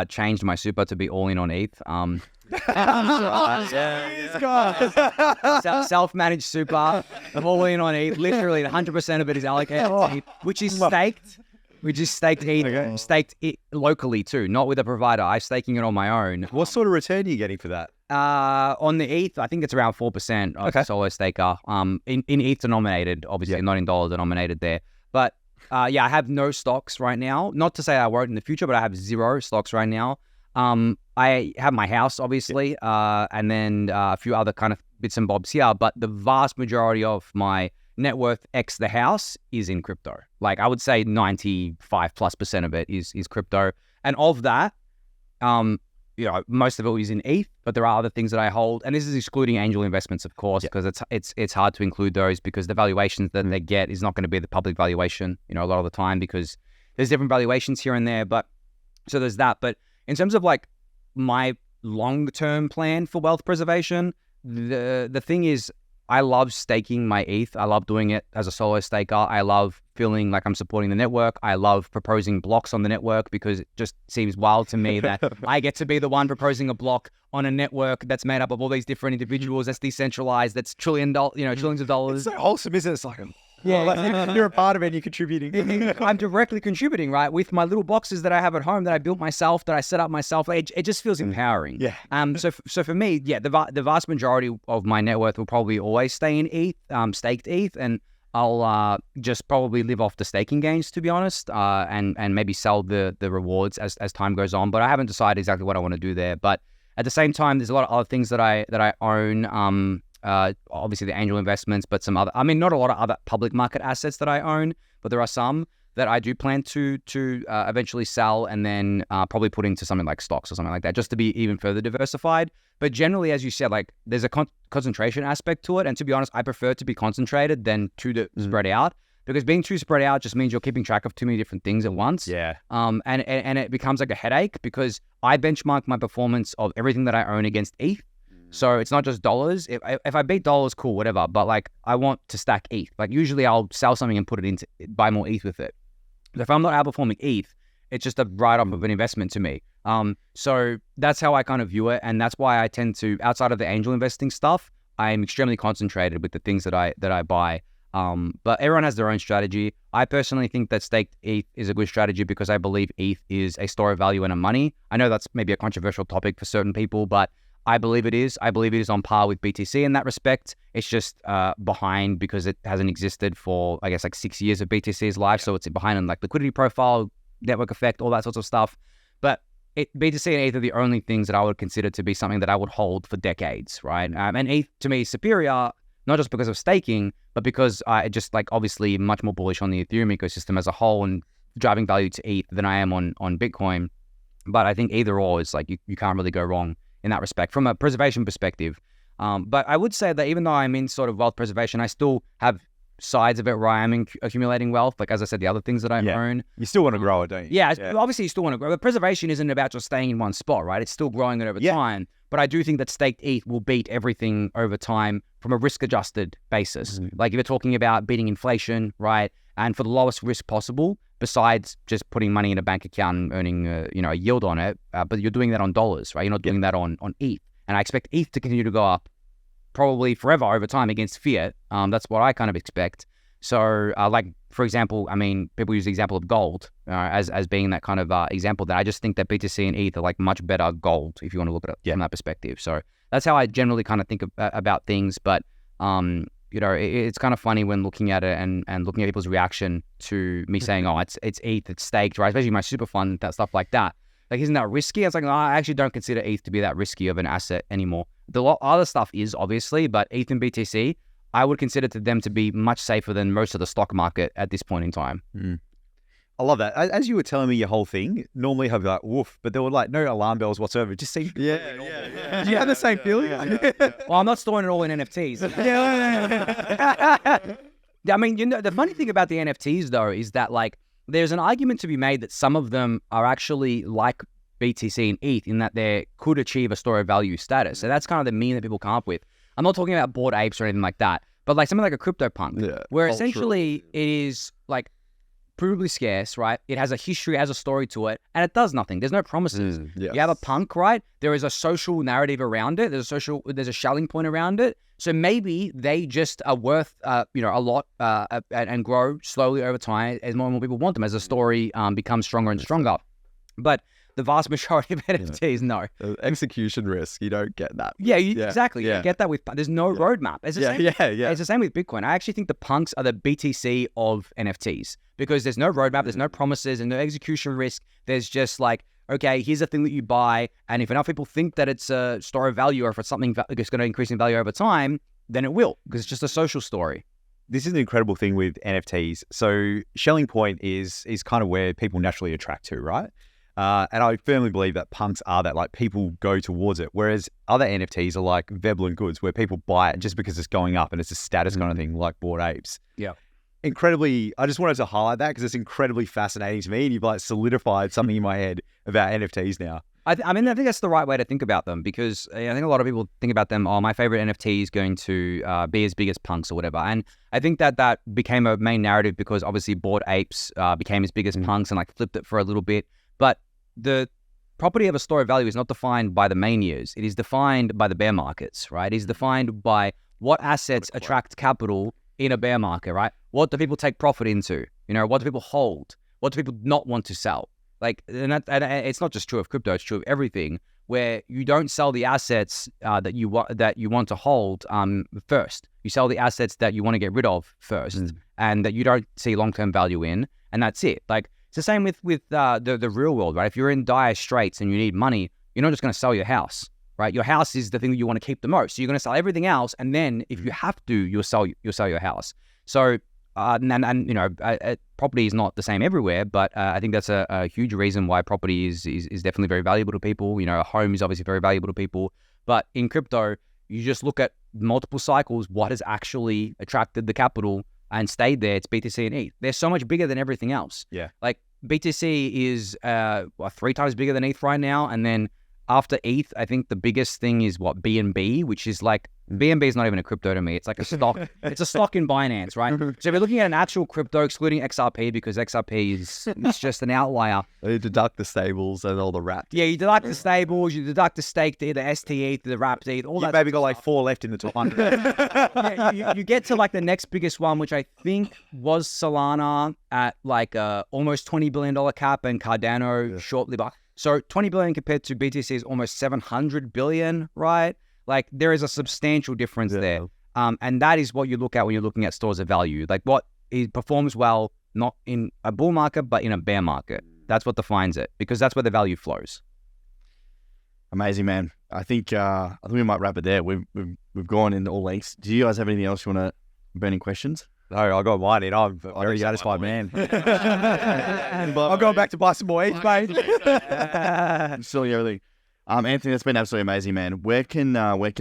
changed my super to be all in on ETH. Self-managed super. I'm all in on ETH. Literally 100% of it is allocated to ETH, which is staked. We just staked ETH, staked it locally too, not with a provider. I'm staking it on my own. What sort of return are you getting for that? On the ETH, I think it's around 4% of solo staker. In ETH denominated, obviously, not in dollar denominated there. But I have no stocks right now. Not to say I won't in the future, but I have 0 stocks right now. I have my house, obviously, and then a few other kind of bits and bobs here. But the vast majority of my net worth x the house is in crypto. Like I would say 95+% of it is crypto. And of that, most of it is in ETH, but there are other things that I hold. And this is excluding angel investments, of course, because it's hard to include those because the valuations that they get is not going to be the public valuation, a lot of the time, because there's different valuations here and there. But so there's that. But in terms of like my long-term plan for wealth preservation, the thing is, I love staking my ETH. I love doing it as a solo staker. I love feeling like I'm supporting the network. I love proposing blocks on the network because it just seems wild to me that I get to be the one proposing a block on a network that's made up of all these different individuals, that's decentralized, that's trillions of dollars. It's so wholesome, isn't it? It's like, you're a part of it and you're contributing. I'm directly contributing, right? With my little boxes that I have at home that I built myself, that I set up myself. It just feels empowering. So for me, the vast majority of my net worth will probably always stay in ETH, staked ETH, and I'll just probably live off the staking gains, to be honest, and maybe sell the rewards as time goes on. But I haven't decided exactly what I want to do there. But at the same time, there's a lot of other things that I own. Obviously the angel investments, but some other, not a lot of other public market assets that I own, but there are some that I do plan to eventually sell and then probably put into something like stocks or something like that, just to be even further diversified. But generally, as you said, like there's a concentration aspect to it. And to be honest, I prefer to be concentrated than to spread out. because being too spread out just means you're keeping track of too many different things at once. Yeah. And it becomes like a headache because I benchmark my performance of everything that I own against ETH. So it's not just dollars. If I beat dollars, cool, whatever. But like I want to stack ETH. Like usually I'll sell something and put it into buy more ETH with it. But if I'm not outperforming ETH, it's just a write-off of an investment to me. So that's how I kind of view it, and that's why I tend to, outside of the angel investing stuff, I'm extremely concentrated with the things that I buy. But everyone has their own strategy. I personally think that staked ETH is a good strategy because I believe ETH is a store of value and a money. I know that's maybe a controversial topic for certain people, but I believe it is. I believe it is on par with BTC in that respect. It's just behind because it hasn't existed for, I guess, like 6 years of BTC's life. So it's behind in like liquidity profile, network effect, all that sorts of stuff. But BTC and ETH are the only things that I would consider to be something that I would hold for decades, right? And ETH to me is superior, not just because of staking, but because I just like obviously much more bullish on the Ethereum ecosystem as a whole and driving value to ETH than I am on Bitcoin. But I think either or is like you can't really go wrong in that respect from a preservation perspective. But I would say that even though I'm in sort of wealth preservation, I still have sides of it where I am accumulating wealth. Like, as I said, the other things that I own. You still want to grow it, don't you? Yeah, obviously you still want to grow. But preservation isn't about just staying in one spot, right? It's still growing it over time. But I do think that staked ETH will beat everything over time from a risk-adjusted basis. Like if you're talking about beating inflation, right? And for the lowest risk possible, besides just putting money in a bank account and earning a yield on it, but you're doing that on dollars, right? You're not doing that on ETH. And I expect ETH to continue to go up probably forever over time against fiat. That's what I kind of expect. So like, for example, I mean, people use the example of gold as being that kind of example. That I just think that BTC and ETH are like much better gold if you want to look at it from that perspective. So that's how I generally kind of think about things. But it's kind of funny when looking at it and looking at people's reaction to me saying, oh, it's ETH, it's staked, right? Especially my super fund, that stuff like that. Like, isn't that risky? I was like, no, I actually don't consider ETH to be that risky of an asset anymore. The other stuff is obviously, but ETH and BTC, I would consider them to be much safer than most of the stock market at this point in time. I love that. As you were telling me your whole thing, normally I'd be like, woof, but there were like no alarm bells whatsoever. It just seemed Do you have the same feeling? Well, I'm not storing it all in NFTs. I mean, the funny thing about the NFTs though is that like there's an argument to be made that some of them are actually like BTC and ETH in that they could achieve a store of value status. So that's kind of the meme that people come up with. I'm not talking about Bored Apes or anything like that, but like something like a CryptoPunk, where essentially it is like provably scarce, right? It has a history, has a story to it, and it does nothing. There's no promises. You have a punk, right? There is a social narrative around it. There's a shelling point around it. So maybe they just are worth, a lot and grow slowly over time as more and more people want them, as the story becomes stronger and stronger. But the vast majority of NFTs, no. Execution risk, you don't get that. Exactly. You get that with, there's no roadmap. It's the same. It's the same with Bitcoin. I actually think the punks are the BTC of NFTs because there's no roadmap, there's no promises and no execution risk. There's just like, okay, here's the thing that you buy, and if enough people think that it's a store of value or if it's something that's going to increase in value over time, then it will, because it's just a social story. This is an incredible thing with NFTs. So shelling point is kind of where people naturally attract to, right? And I firmly believe that punks are that, like people go towards it, whereas other NFTs are like Veblen goods where people buy it just because it's going up and it's a status kind of thing, like Bored Apes. Yeah. Incredibly, I just wanted to highlight that because it's incredibly fascinating to me, and you've like solidified something in my head about NFTs now. I think that's the right way to think about them, because I think a lot of people think about them, my favorite NFT is going to be as big as punks or whatever. And I think that became a main narrative because obviously Bored Apes became as big as punks and like flipped it for a little bit. But the property of a store of value is not defined by the main years. It is defined by the bear markets, right? It is defined by what assets attract capital in a bear market, right? What do people take profit into? What do people hold? What do people not want to sell? Like, and it's not just true of crypto; it's true of everything. Where you don't sell the assets that you want to hold first. You sell the assets that you want to get rid of first, and that you don't see long-term value in, and that's it. Like it's the same with the real world, right? If you're in dire straits and you need money, you're not just going to sell your house, right? Your house is the thing that you want to keep the most. So you're going to sell everything else, and then if you have to, you'll sell your house. So. Property is not the same everywhere, but I think that's a huge reason why property is definitely very valuable to people. A home is obviously very valuable to people, but in crypto, you just look at multiple cycles, what has actually attracted the capital, and stayed there, it's BTC and ETH. They're so much bigger than everything else. Yeah. Like BTC is 3 times bigger than ETH right now. And then after ETH, I think the biggest thing is BNB, which is like, BNB is not even a crypto to me. It's like a stock. It's a stock in Binance, right? So if you're looking at an actual crypto, excluding XRP, because XRP is it's just an outlier. You deduct the stables and all the wrapped. Yeah, you deduct the stables, you deduct the stake, the STE, the wrapped ETH, all You that. maybe got like 4 left in the 200. Yeah, you get to like the next biggest one, which I think was Solana at like almost $20 billion cap, and Cardano shortly back. So 20 billion compared to BTC is almost 700 billion, right? Like there is a substantial difference there. And that is what you look at when you're looking at stores of value. Like what it performs well, not in a bull market, but in a bear market. That's what defines it, because that's where the value flows. Amazing, man. I think we might wrap it there. We've gone into all lengths. Do you guys have anything else you want to burning questions? No, I got mine in. I'm a very satisfied man. I'm going back to buy some more ETH, mate. Silly everything. Anthony, that's been absolutely amazing, man. Where can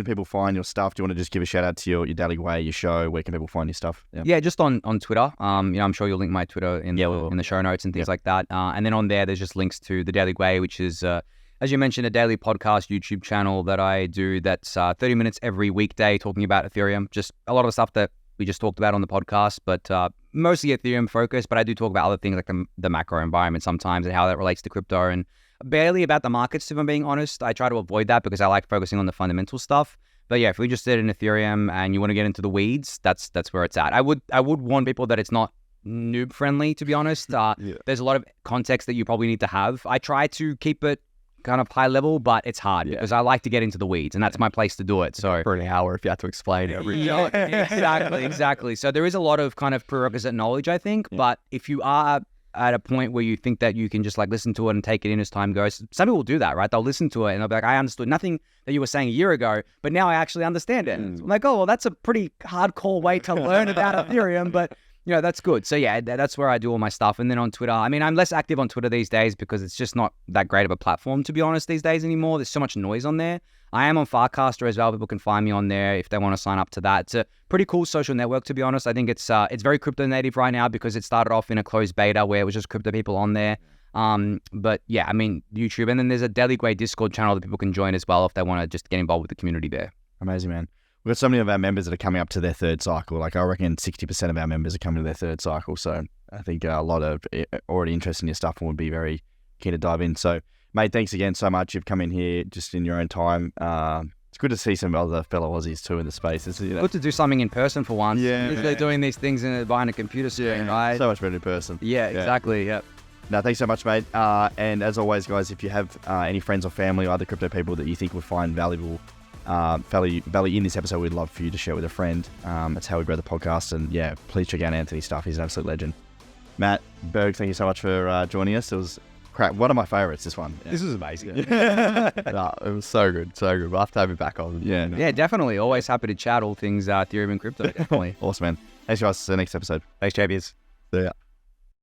people find your stuff? Do you want to just give a shout out to your Daily Way, your show? Where can people find your stuff? Yeah, just on Twitter. I'm sure you'll link my Twitter in the show notes and things like that. And then on there, there's just links to the Daily Way, which is, as you mentioned, a daily podcast YouTube channel that I do. That's 30 minutes every weekday talking about Ethereum. Just a lot of the stuff that we just talked about on the podcast, but mostly Ethereum focused. But I do talk about other things like the macro environment sometimes and how that relates to crypto, and barely about the markets, if I'm being honest. I try to avoid that because I like focusing on the fundamental stuff. But yeah, if you're interested in Ethereum and you want to get into the weeds, that's where it's at. I would warn people that it's not noob friendly, to be honest. There's a lot of context that you probably need to have. I try to keep it kind of high level, but it's hard because I like to get into the weeds, and that's my place to do it. So For an hour, if you have to explain everything. Exactly. So there is a lot of kind of prerequisite knowledge, I think. But if you are at a point where you think that you can just like listen to it and take it in as time goes, some people do that, right? They'll listen to it and they'll be like, I understood nothing that you were saying a year ago, but now I actually understand it. I'm like, oh, well, that's a pretty hardcore way to learn about Ethereum, but that's good. So yeah, that's where I do all my stuff. And then on Twitter, I mean, I'm less active on Twitter these days because it's just not that great of a platform, to be honest, these days anymore. There's so much noise on there. I am on Farcaster as well. People can find me on there if they want to sign up to that. It's a pretty cool social network, to be honest. I think it's very crypto native right now because it started off in a closed beta where it was just crypto people on there. But yeah, I mean, YouTube. And then there's a Daily Way Discord channel that people can join as well if they want to just get involved with the community there. Amazing, man. We've got so many of our members that are coming up to their third cycle. Like I reckon 60% of our members are coming to their third cycle. So I think a lot of already interested in your stuff and would be very keen to dive in. So, mate, thanks again so much. You've come in here just in your own time. It's good to see some other fellow Aussies too in the space. It's good to do something in person for once. Yeah, usually doing these things behind a computer screen, right? So much better in person. Yeah, exactly. Yeah. No, thanks so much, mate. And as always, guys, if you have any friends or family or other crypto people that you think would find value in this episode, we'd love for you to share with a friend. That's how we grow the podcast. And yeah, please check out Anthony's stuff. He's an absolute legend. Matt Berg, thank you so much for joining us. It was crap. One of my favorites, this one. Yeah. This was amazing. No, it was so good. We'll have to have you back on. Yeah, definitely. Always happy to chat all things Ethereum and crypto. Definitely. Awesome, man. Thanks, guys. See you next episode. Thanks, champions. See ya.